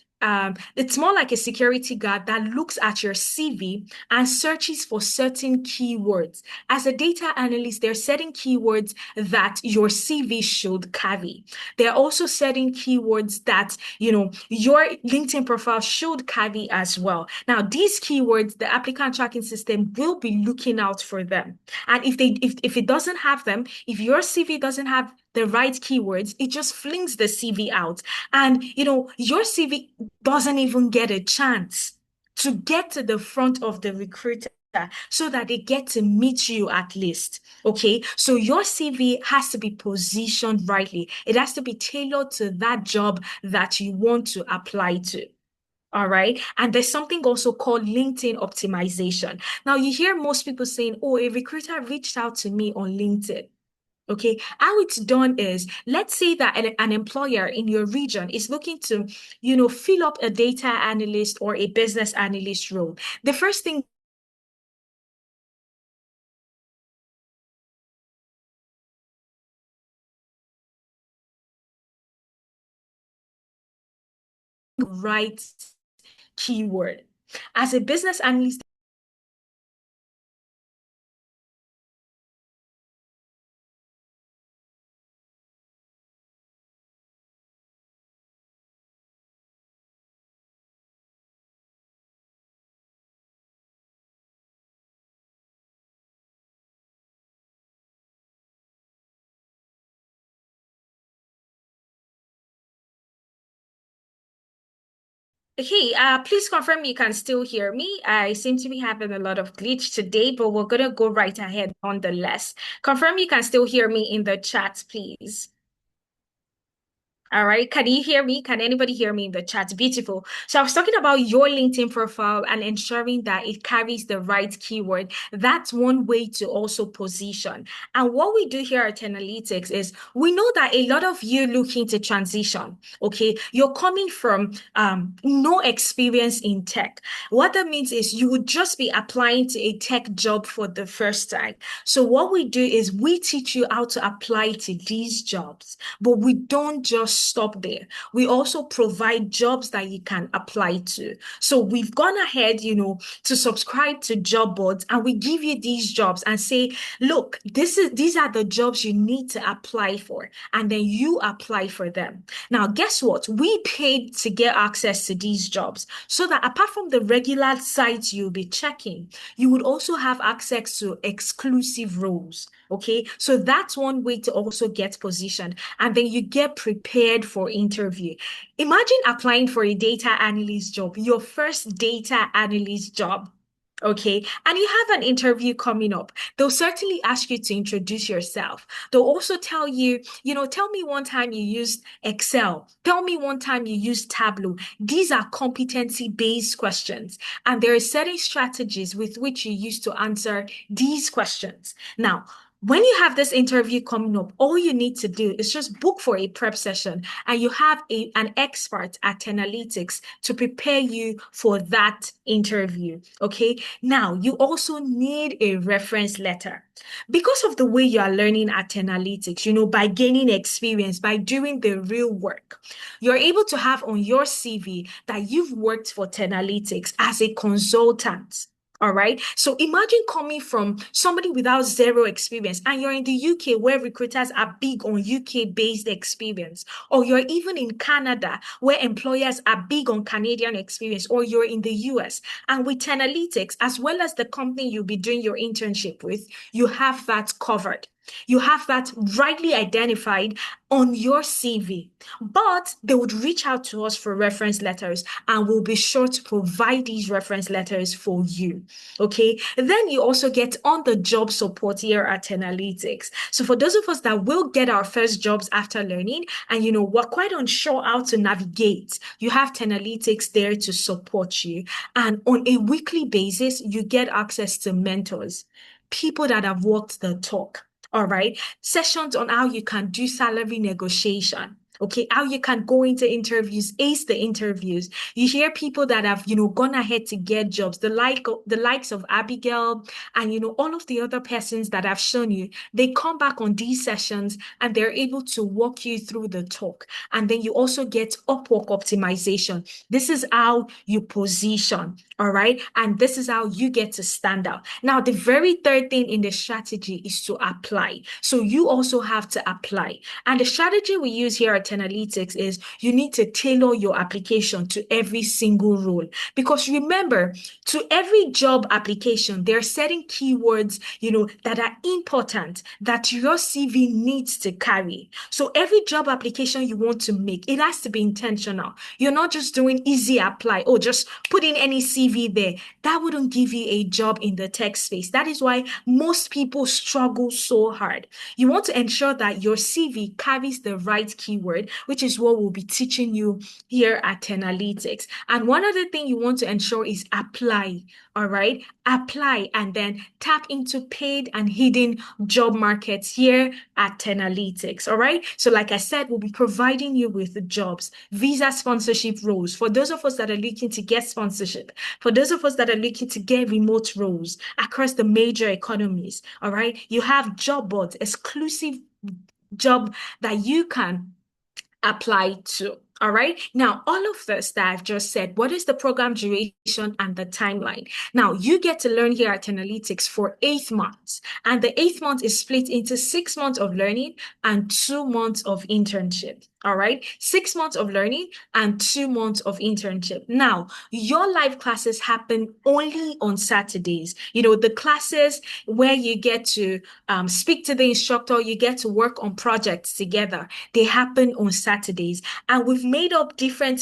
it's more like a security guard that looks at your CV and searches for certain keywords. As a data analyst, there are certain keywords that your CV should carry. There are also certain keywords that, your LinkedIn profile should carry as well. Now, these keywords, the applicant tracking system will be looking out for them. And if it doesn't have them, if your CV doesn't have the right keywords, it just flings the CV out. And, your CV doesn't even get a chance to get to the front of the recruiter so that they get to meet you at least. Okay. So your CV has to be positioned rightly. It has to be tailored to that job that you want to apply to. All right. And there's something also called LinkedIn optimization. Now, you hear most people saying, oh, a recruiter reached out to me on LinkedIn. Okay, how it's done is, let's say that an employer in your region is looking to, fill up a data analyst or a business analyst role. The first thing right keyword. As a business analyst, hey, please confirm you can still hear me. I seem to be having a lot of glitch today, but we're gonna go right ahead nonetheless. Confirm you can still hear me in the chat, please. All right. Can you hear me? Can anybody hear me in the chat? Beautiful. So I was talking about your LinkedIn profile and ensuring that it carries the right keyword. That's one way to also position. And what we do here at Analytics is we know that a lot of you looking to transition, okay, you're coming from no experience in tech. What that means is you would just be applying to a tech job for the first time. So what we do is we teach you how to apply to these jobs, but we don't just stop there. We also provide jobs that you can apply to. So we've gone ahead, to subscribe to job boards and we give you these jobs and say, look, these are the jobs you need to apply for. And then you apply for them. Now, guess what? We paid to get access to these jobs so that apart from the regular sites you'll be checking, you would also have access to exclusive roles. Okay, so that's one way to also get positioned, and then you get prepared for interview. Imagine applying for a data analyst job, your first data analyst job. Okay, and you have an interview coming up. They'll certainly ask you to introduce yourself. They'll also tell you, tell me one time you used Excel. Tell me one time you used Tableau. These are competency-based questions, and there are certain strategies with which you use to answer these questions. Now, when you have this interview coming up, all you need to do is just book for a prep session, and you have an expert at Tenalytics to prepare you for that interview. Okay. Now, you also need a reference letter. Because of the way you are learning at Tenalytics, by gaining experience, by doing the real work, you're able to have on your CV that you've worked for Tenalytics as a consultant. All right. So imagine coming from somebody without zero experience, and you're in the UK where recruiters are big on UK-based experience, or you're even in Canada where employers are big on Canadian experience, or you're in the US. And with Tenalytics, as well as the company you'll be doing your internship with, you have that covered. You have that rightly identified on your CV. But they would reach out to us for reference letters, and we'll be sure to provide these reference letters for you. Okay. Then you also get on the job support here at Tenalytics. So for those of us that will get our first jobs after learning, and we're quite unsure how to navigate, you have Tenalytics there to support you. And on a weekly basis, you get access to mentors, people that have walked the talk. All right. Sessions on how you can do salary negotiation. Okay, how you can go into interviews, ace the interviews. You hear people that have, gone ahead to get jobs, the likes of Abigail and, all of the other persons that I've shown you. They come back on these sessions and they're able to walk you through the talk. And then you also get Upwork optimization. This is how you position. All right. And this is how you get to stand out. Now, the very third thing in the strategy is to apply. So you also have to apply. And the strategy we use here at Tenalytics is you need to tailor your application to every single role. Because remember, to every job application, there are certain keywords, that are important that your CV needs to carry. So every job application you want to make, it has to be intentional. You're not just doing easy apply, or just put in any CV there. That wouldn't give you a job in the tech space. That is why most people struggle so hard. You want to ensure that your CV carries the right keyword, which is what we'll be teaching you here at Tenalytics. And one other thing you want to ensure is apply. All right, apply and then tap into paid and hidden job markets here at Tenalytics. All right, so like I said, we'll be providing you with the jobs, visa sponsorship roles for those of us that are looking to get sponsorship, for those of us that are looking to get remote roles across the major economies. All right, you have job boards, exclusive job that you can apply to. All right. Now, all of this that I've just said, what is the program duration and the timeline? Now, you get to learn here at Tenalytics for 8 months. And the 8th month is split into 6 months of learning and 2 months of internship. All right. 6 months of learning and 2 months of internship. Now, your live classes happen only on Saturdays. The classes where you get to speak to the instructor, you get to work on projects together, they happen on Saturdays. And we've made up different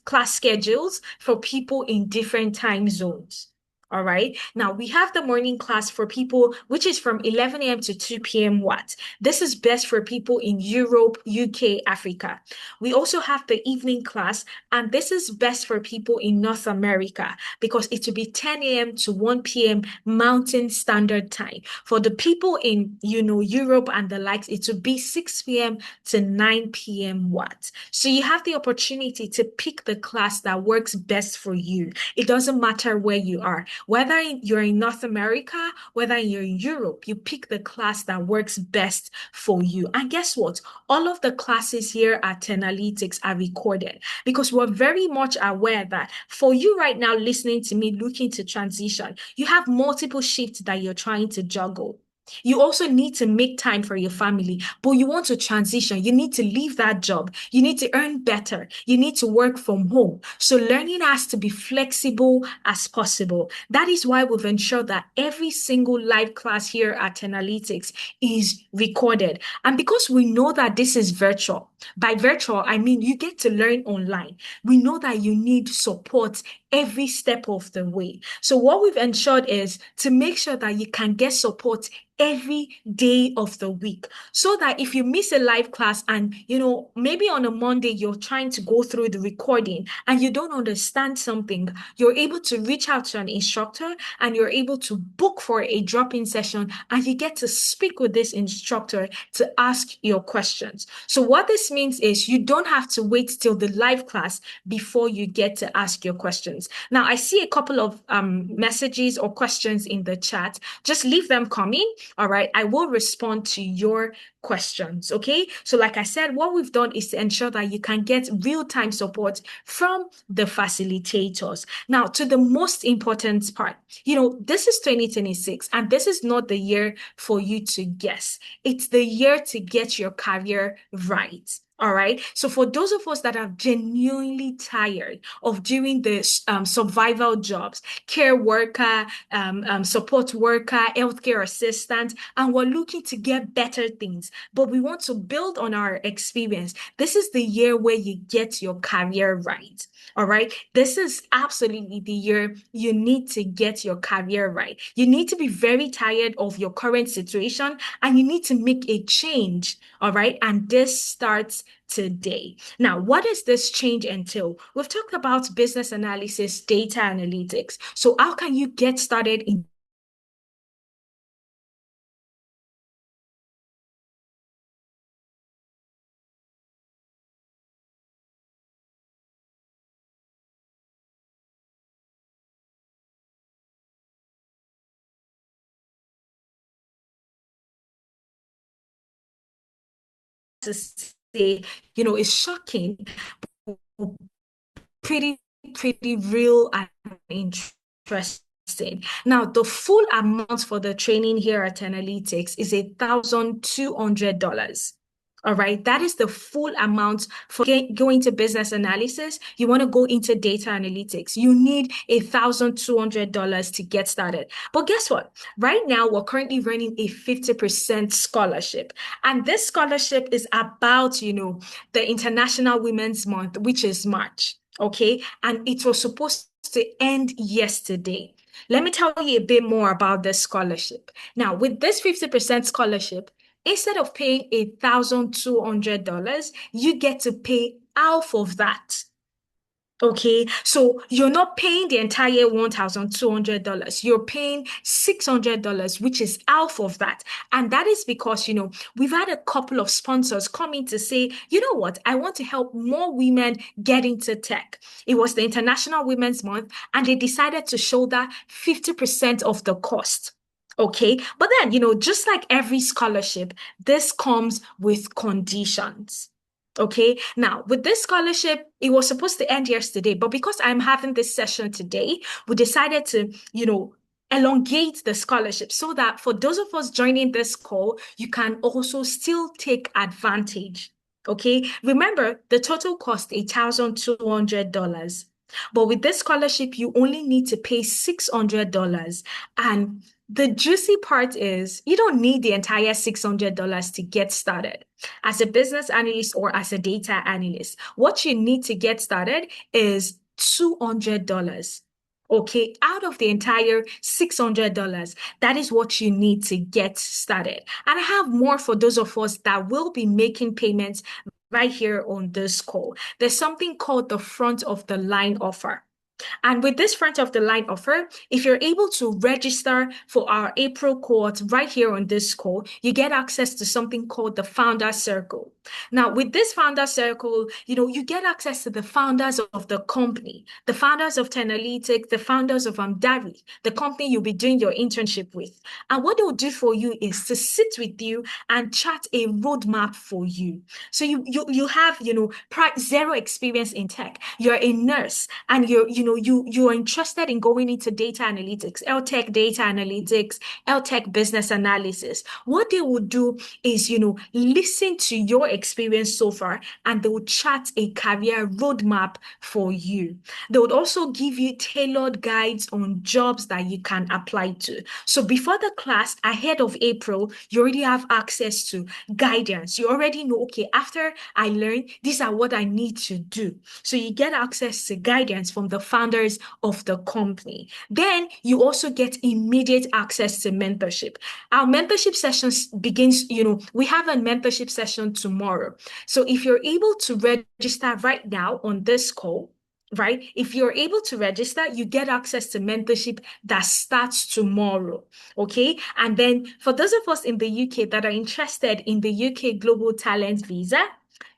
class schedules for people in different time zones. All right. Now we have the morning class for people, which is from 11 a.m. to 2 p.m. Watt. This is best for people in Europe, UK, Africa. We also have the evening class, and this is best for people in North America because it will be 10 a.m. to 1 p.m. Mountain Standard Time. For the people in, Europe and the likes, it will be 6 p.m. to 9 p.m. Watt. So you have the opportunity to pick the class that works best for you. It doesn't matter where you are. Whether you're in North America, whether you're in Europe, you pick the class that works best for you. And guess what? All of the classes here at Tenalytics are recorded because we're very much aware that for you right now listening to me, looking to transition, you have multiple shifts that you're trying to juggle. You also need to make time for your family, but you want to transition. You need to leave that job. You need to earn better. You need to work from home. So learning has to be flexible as possible. That is why we've ensured that every single live class here at Tenalytics is recorded. And because we know that this is virtual, by virtual, I mean you get to learn online. We know that you need support every step of the way. So what we've ensured is to make sure that you can get support every day of the week, so that if you miss a live class and maybe on a Monday you're trying to go through the recording and you don't understand something, you're able to reach out to an instructor and you're able to book for a drop-in session, and you get to speak with this instructor to ask your questions. So what this means is you don't have to wait till the live class before you get to ask your questions. Now, I see a couple of messages or questions in the chat. Just leave them coming. All right, I will respond to your questions. Okay, so like I said, what we've done is to ensure that you can get real-time support from the facilitators. Now, to the most important part, this is 2026, and this is not the year for you to guess. It's the year to get your career right. All right. So for those of us that are genuinely tired of doing the survival jobs, care worker, support worker, healthcare assistant, and we're looking to get better things, but we want to build on our experience, this is the year where you get your career right. All right. This is absolutely the year you need to get your career right. You need to be very tired of your current situation and you need to make a change. All right. And this starts today. Now, what does this change entail? We've talked about business analysis, data analytics. So how can you get started in to say, is shocking, pretty real and interesting. Now, the full amount for the training here at Analytics is $1,200. All right, that is the full amount for going to business analysis. You want to go into data analytics. You need $1,200 to get started. But guess what? Right now, we're currently running a 50% scholarship. And this scholarship is about, the International Women's Month, which is March. Okay. And it was supposed to end yesterday. Let me tell you a bit more about this scholarship. Now, with this 50% scholarship, instead of paying $1,200, you get to pay half of that. Okay, so you're not paying the entire $1,200. You're paying $600, which is half of that. And that is because, we've had a couple of sponsors coming to say, you know what, I want to help more women get into tech. It was the International Women's Month, and they decided to shoulder 50% of the cost. Okay, but then, just like every scholarship, this comes with conditions. Okay, now with this scholarship, it was supposed to end yesterday, but because I'm having this session today, we decided to, elongate the scholarship so that for those of us joining this call, you can also still take advantage. Okay, remember the total cost $1,200. But with this scholarship, you only need to pay $600. And the juicy part is you don't need the entire $600 to get started. As a business analyst or as a data analyst, what you need to get started is $200. Okay, out of the entire $600, that is what you need to get started. And I have more for those of us that will be making payments right here on this call. There's something called the front of the line offer. And with this front of the line offer, if you're able to register for our April cohort right here on this call, you get access to something called the Founder Circle. Now, with this Founder Circle, you get access to the founders of the company, the founders of Tenalytics, the founders of Amdari, the company you'll be doing your internship with. And what they'll do for you is to sit with you and chart a roadmap for you. So you have, zero experience in tech. You're a nurse and you're interested in going into data analytics, LTech data analytics, LTech business analysis. What they will do is, listen to your experience so far, and they will chart a career roadmap for you. They would also give you tailored guides on jobs that you can apply to. So before the class, ahead of April, you already have access to guidance. You already know, okay, after I learn, these are what I need to do. So you get access to guidance from the founders of the company. Then you also get immediate access to mentorship. Our mentorship sessions begins, we have a mentorship session tomorrow. So if you're able to register right now on this call, right? If you're able to register, you get access to mentorship that starts tomorrow, okay? And then for those of us in the UK that are interested in the UK Global Talent Visa,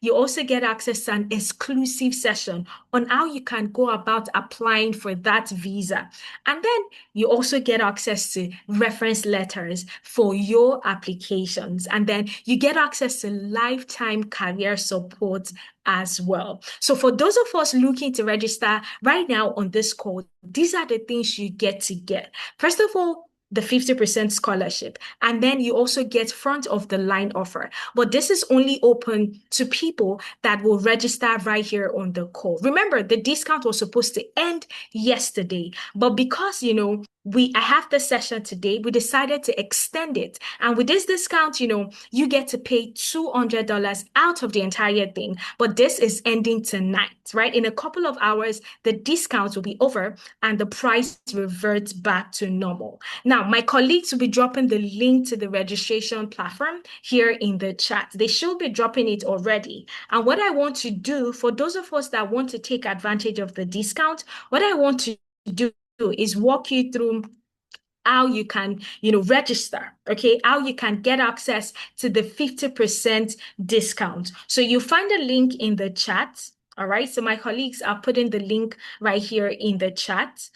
you also get access to an exclusive session on how you can go about applying for that visa. And then you also get access to reference letters for your applications. And then you get access to lifetime career support as well. So for those of us looking to register right now on this call, these are the things you get to get. First of all, the 50% scholarship. And then you also get front of the line offer. But this is only open to people that will register right here on the call. Remember, the discount was supposed to end yesterday, but because, I have the session today, we decided to extend it. And with this discount, you get to pay $200 out of the entire thing. But this is ending tonight, right? In a couple of hours, the discount will be over and the price reverts back to normal. Now, my colleagues will be dropping the link to the registration platform here in the chat. They should be dropping it already. And what I want to do for those of us that want to take advantage of the discount, what I want to do is walk you through how you can, register, okay? How you can get access to the 50% discount. So you find the link in the chat, all right? So my colleagues are putting the link right here in the chat.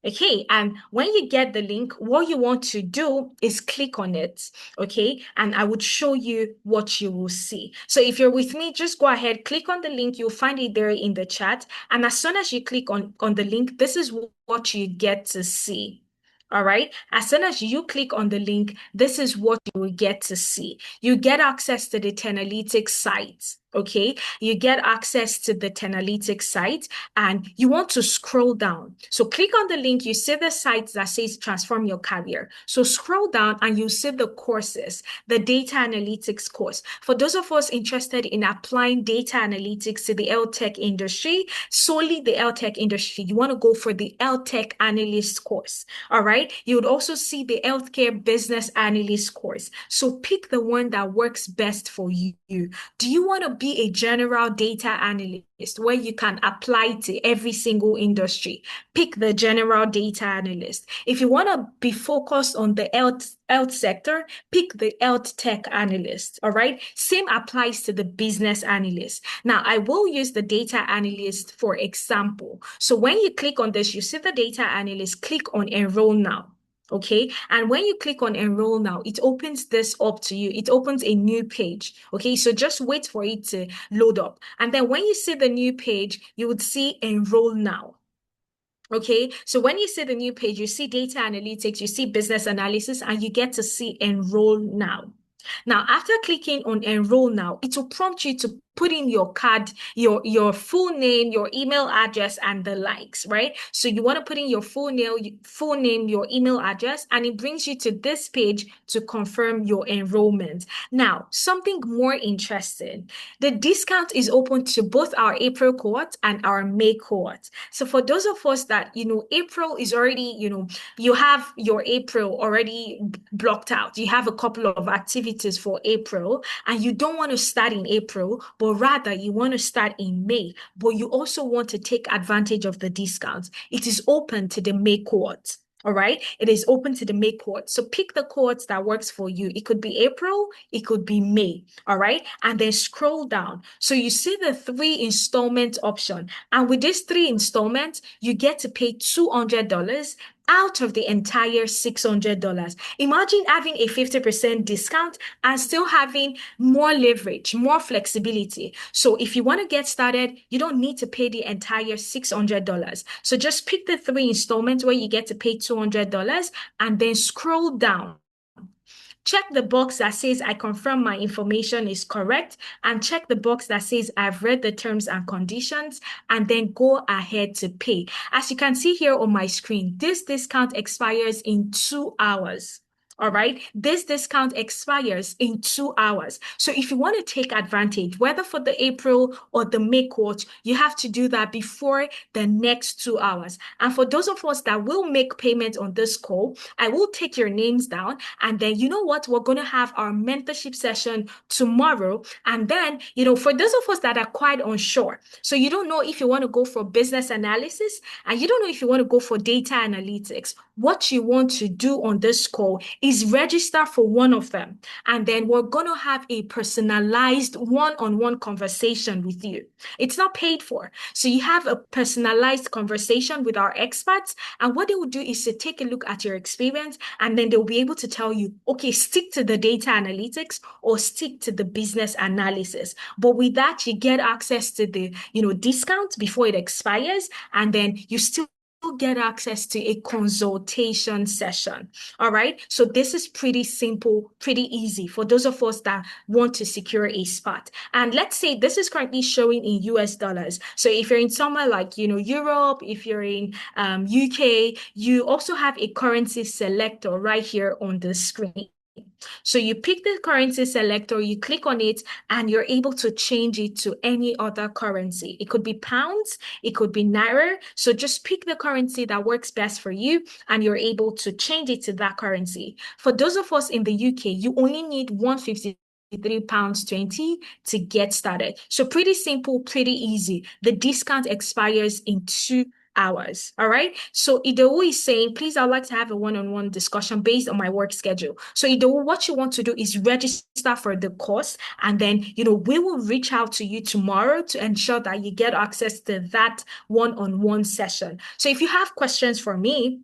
Okay, and when you get the link, what you want to do is click on it, okay? And I would show you what you will see. So if you're with me, just go ahead, click on the link. You'll find it there in the chat. And as soon as you click on the link, this is what you get to see. All right. As soon as you click on the link, this is what you will get to see. You get access to the Tenalytics site. Okay. You get access to the Tenalytics site and you want to scroll down. So click on the link. You see the site that says transform your career. So scroll down and you see the courses, the data analytics course. For those of us interested in applying data analytics to the health tech industry, solely the health tech industry, you want to go for the health tech analyst course. All right. You would also see the healthcare business analyst course. So pick the one that works best for you. Do you want to be a general data analyst where you can apply to every single industry? Pick the general data analyst. If you want to be focused on the health sector, pick the health tech analyst. All right. Same applies to the business analyst. Now, I will use the data analyst for example. So when you click on this, you see the data analyst, click on enroll now. Okay. And when you click on enroll now, it opens this up to you. It opens a new page. Okay. So just wait for it to load up. And then when you see the new page, you would see enroll now. Okay, so when you see the new page, you see data analytics, you see business analysis, and you get to see enroll now. Now, after clicking on enroll now, it will prompt you to put in your card, your full name, your email address, and the likes, right? So you want to put in your full name, your email address, and it brings you to this page to confirm your enrollment. Now, something more interesting, the discount is open to both our April cohort and our May cohort. So for those of us that, April is already, you have your April already blocked out. You have a couple of activities for April, and you don't want to start in April, but rather you want to start in May, but you also want to take advantage of the discounts. It is open to the May cohort. All right. It is open to the May cohort. So pick the cohort that works for you. It could be April, it could be May. All right. And then scroll down. So you see the 3 installment option. And with this 3 installments, you get to pay $200 out of the entire $600. Imagine having a 50% discount and still having more leverage, more flexibility. So if you want to get started, you don't need to pay the entire $600. So just pick the 3 installments where you get to pay $200 and then scroll down. Check the box that says I confirm my information is correct, and check the box that says I've read the terms and conditions, and then go ahead to pay. As you can see here on my screen, this discount expires in 2 hours. All right. This discount expires in 2 hours. So if you want to take advantage, whether for the April or the May quote, you have to do that before the next 2 hours. And for those of us that will make payment on this call, I will take your names down. And then you know what? We're going to have our mentorship session tomorrow. And then, for those of us that are quite unsure, so you don't know if you want to go for business analysis and you don't know if you want to go for data analytics, what you want to do on this call is register for one of them. And then we're going to have a personalized one-on-one conversation with you. It's not paid for. So you have a personalized conversation with our experts. And what they will do is to take a look at your experience, and then they'll be able to tell you, okay, stick to the data analytics or stick to the business analysis. But with that, you get access to the, discount before it expires. And then you still get access to a consultation session. All right. So this is pretty simple, pretty easy for those of us that want to secure a spot. And let's say this is currently showing in US dollars. So if you're in somewhere like, Europe, if you're in UK, you also have a currency selector right here on the screen. So you pick the currency selector, you click on it, and you're able to change it to any other currency. It could be pounds, it could be naira. So just pick the currency that works best for you, and you're able to change it to that currency. For those of us in the UK, you only need 153 pounds 20 to get started. So pretty simple, pretty easy. The discount expires in 2 hours. All right. So Idowu is saying, please, I'd like to have a one-on-one discussion based on my work schedule. So Idowu, what you want to do is register for the course. And then, we will reach out to you tomorrow to ensure that you get access to that one-on-one session. So if you have questions for me,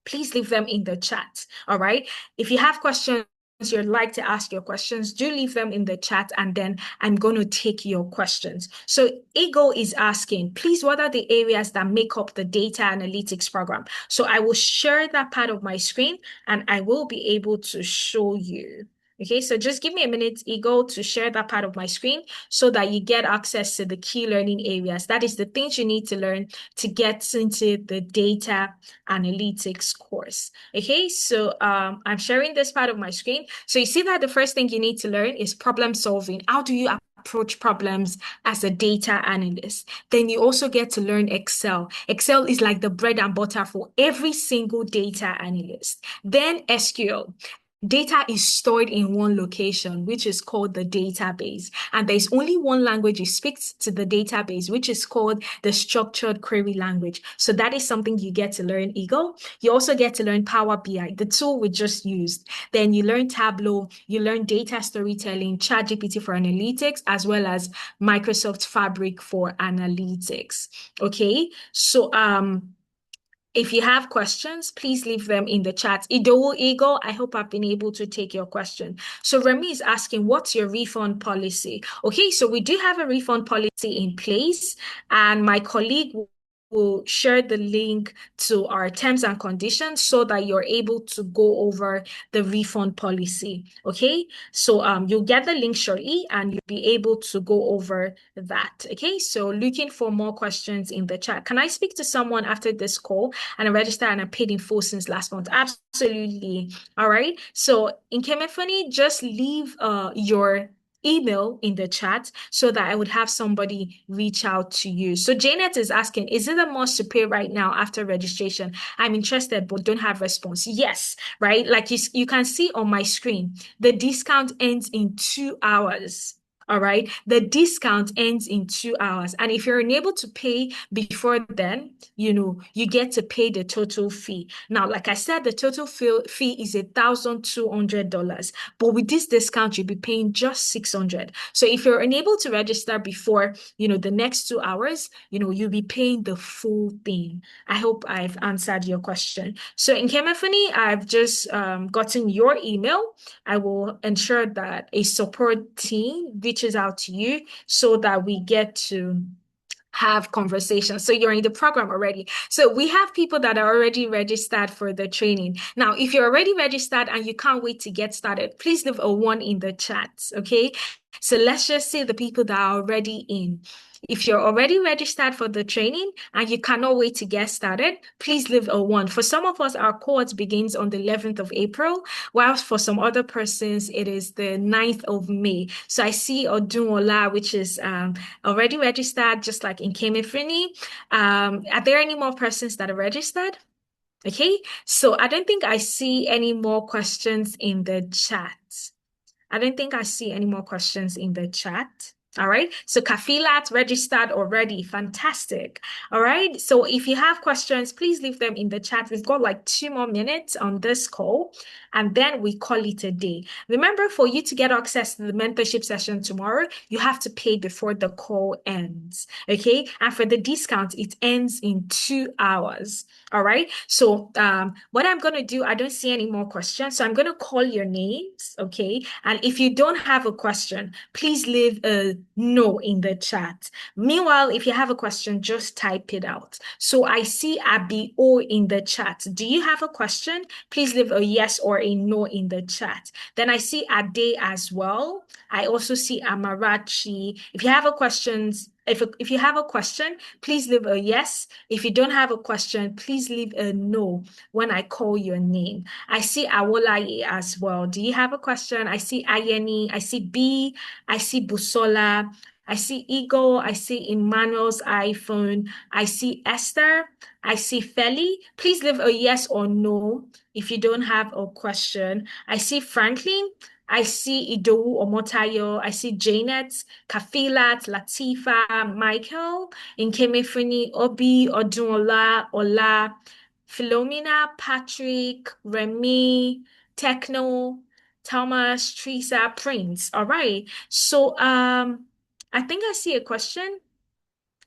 please leave them in the chat. All right. If you have questions, you'd like to ask your questions, do leave them in the chat, and then I'm going to take your questions. So Ego is asking, please, what are the areas that make up the data analytics program? So I will share that part of my screen and I will be able to show you. Okay, so just give me a minute, Ego, to share that part of my screen so that you get access to the key learning areas. That is the things you need to learn to get into the data analytics course. Okay, so I'm sharing this part of my screen. So you see that the first thing you need to learn is problem solving. How do you approach problems as a data analyst? Then you also get to learn Excel. Excel is like the bread and butter for every single data analyst. Then SQL. Data is stored in one location, which is called the database. And there's only one language you speak to the database, which is called the structured query language. So that is something you get to learn, Eagle. You also get to learn Power BI, the tool we just used. Then you learn Tableau, you learn data storytelling, ChatGPT for analytics, as well as Microsoft Fabric for analytics. Okay, so if you have questions, please leave them in the chat. Idowu Eagle, I hope I've been able to take your question. So Remy is asking, what's your refund policy? Okay, so we do have a refund policy in place, and my colleague will share the link to our terms and conditions so that you're able to go over the refund policy. Okay, so you'll get the link shortly and you'll be able to go over that. Okay, so looking for more questions in the chat. Can I speak to someone after this call? And I registered and I paid in full since last month. Absolutely. All right. So in Kemefoni, just leave your email in the chat so that I would have somebody reach out to you. So Janet is asking, is it a must to pay right now after registration? I'm interested but don't have response. Yes, right? Like you can see on my screen, the discount ends in 2 hours. All right. The discount ends in 2 hours. And if you're unable to pay before then, you get to pay the total fee. Now, like I said, the total fee is $1,200. But with this discount, you'll be paying just $600. So if you're unable to register before, the next 2 hours, you'll be paying the full thing. I hope I've answered your question. So in Kemefoni, I've just gotten your email. I will ensure that a support team reaches out to you so that we get to have conversations. So you're in the program already. So we have people that are already registered for the training. Now, if you're already registered and you can't wait to get started, please leave a 1 in the chat. Okay. So let's just say the people that are already in. If you're already registered for the training and you cannot wait to get started, please leave a 1. For some of us, our cohort begins on the 11th of April, whilst for some other persons, it is the 9th of May. So I see Odunola, which is already registered, just like in Kemefrini. Are there any more persons that are registered? Okay, so I don't think I see any more questions in the chat. I don't think I see any more questions in the chat. All right. So Kafilat registered already. Fantastic. All right. So if you have questions, please leave them in the chat. We've got like 2 more minutes on this call, and then we call it a day. Remember, for you to get access to the mentorship session tomorrow, you have to pay before the call ends. Okay. And for the discount, it ends in 2 hours. All right. So what I'm going to do, I don't see any more questions. So I'm going to call your names. Okay. And if you don't have a question, please leave a no in the chat. Meanwhile, if you have a question, just type it out. So I see Abi O in the chat. Do you have a question? Please leave a yes or a no in the chat. Then I see Ade as well. I also see Amarachi. If you have a questions, if you have a question, please leave a yes. If you don't have a question, please leave a no when I call your name. I see Awolaye as well. Do you have a question? I see Ayeni. I see B. I see Busola. I see Eagle. I see Emmanuel's iPhone. I see Esther. I see Feli. Please leave a yes or no if you don't have a question. I see Franklin. I see Idowu Omotayo. I see Janet, Kafilat, Latifa, Michael, Nkemefuni, Obi, Odunola, Ola, Philomena, Patrick, Remy, Techno, Thomas, Teresa, Prince. All right. So I think I see a question.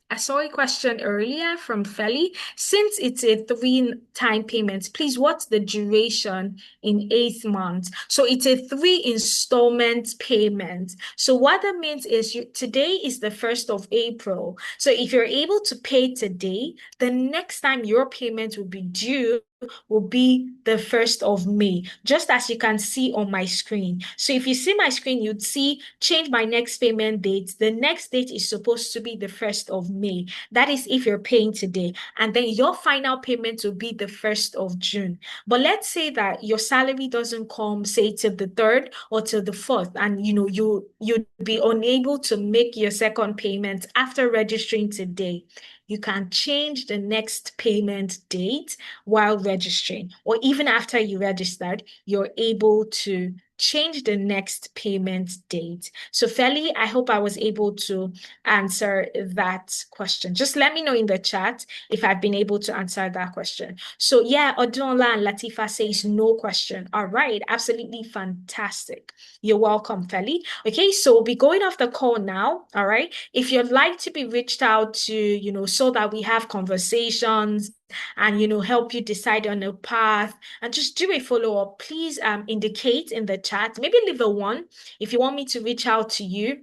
I saw a question earlier from Feli. Since it's a 3-time payment, please, what's the duration in 8th month? So it's a 3 installment payment. So what that means is today is the 1st of April. So if you're able to pay today, the next time your payment will be due will be the 1st of May, just as you can see on my screen. So if you see my screen, you'd see change my next payment date. The next date is supposed to be the 1st of May. That is if you're paying today. And then your final payment will be the 1st of June. But let's say that your salary doesn't come, say, till the 3rd or till the 4th, and you'd be unable to make your second payment after registering today. You can change the next payment date while registering, or even after you registered, you're able to change the next payment date. So Feli, I hope I was able to answer that question. Just let me know in the chat if I've been able to answer that question. So yeah, Odunola and Latifa says no question. All right, absolutely fantastic. You're welcome, Feli. Okay, so we'll be going off the call now. All right. If you'd like to be reached out to, so that we have conversations and help you decide on a path and just do a follow-up, please indicate in the chat. Maybe leave a 1 if you want me to reach out to you.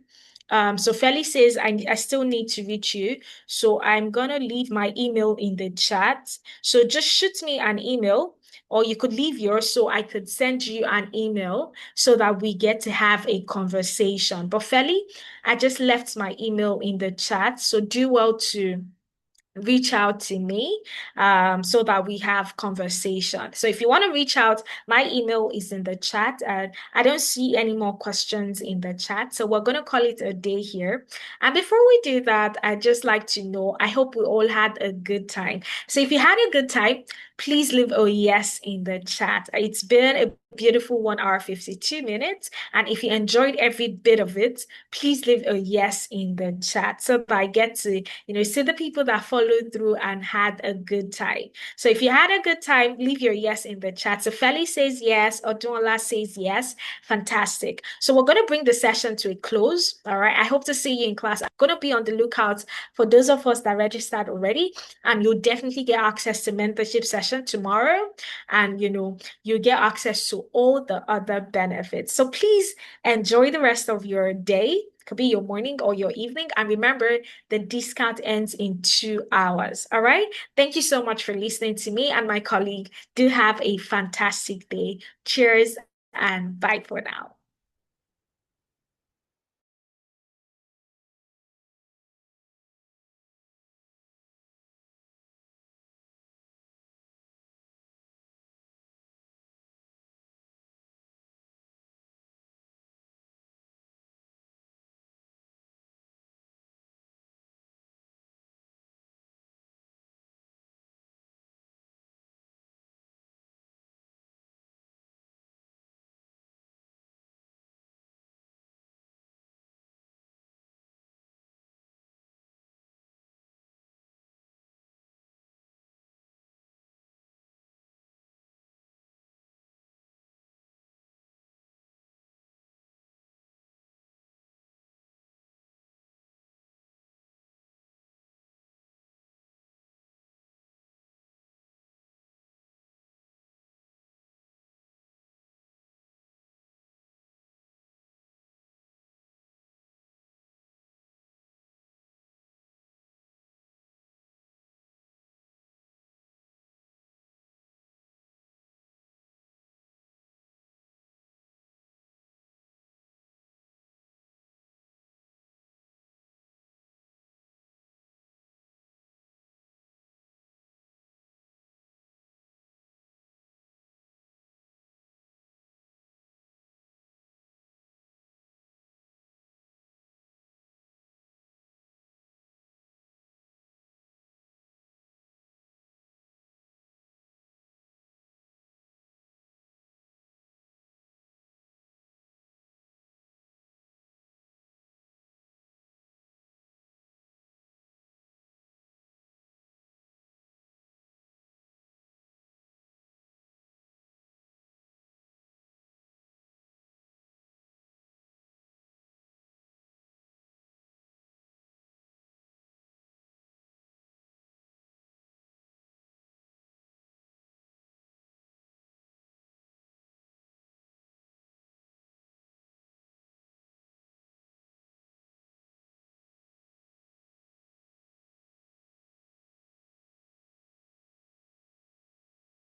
So Feli says I still need to reach you, so I'm gonna leave my email in the chat. So just shoot me an email, or you could leave yours so I could send you an email so that we get to have a conversation. But Feli, I just left my email in the chat, so do well to reach out to me so that we have conversation. So if you want to reach out, my email is in the chat. I don't see any more questions in the chat, so we're going to call it a day here. And before we do that, I'd just like to know, I hope we all had a good time. So if you had a good time, please leave a yes in the chat. It's been a beautiful 1 hour, 52 minutes. And if you enjoyed every bit of it, please leave a yes in the chat so that I get to, see the people that followed through and had a good time. So if you had a good time, leave your yes in the chat. So Feli says yes, Odunola says yes. Fantastic. So we're going to bring the session to a close. All right. I hope to see you in class. I'm going to be on the lookout for those of us that registered already. And you'll definitely get access to mentorship session tomorrow. And, you get access to all the other benefits. So please enjoy the rest of your day. Could be your morning or your evening. And remember, the discount ends in 2 hours. All right. Thank you so much for listening to me and my colleague. Do have a fantastic day. Cheers and bye for now.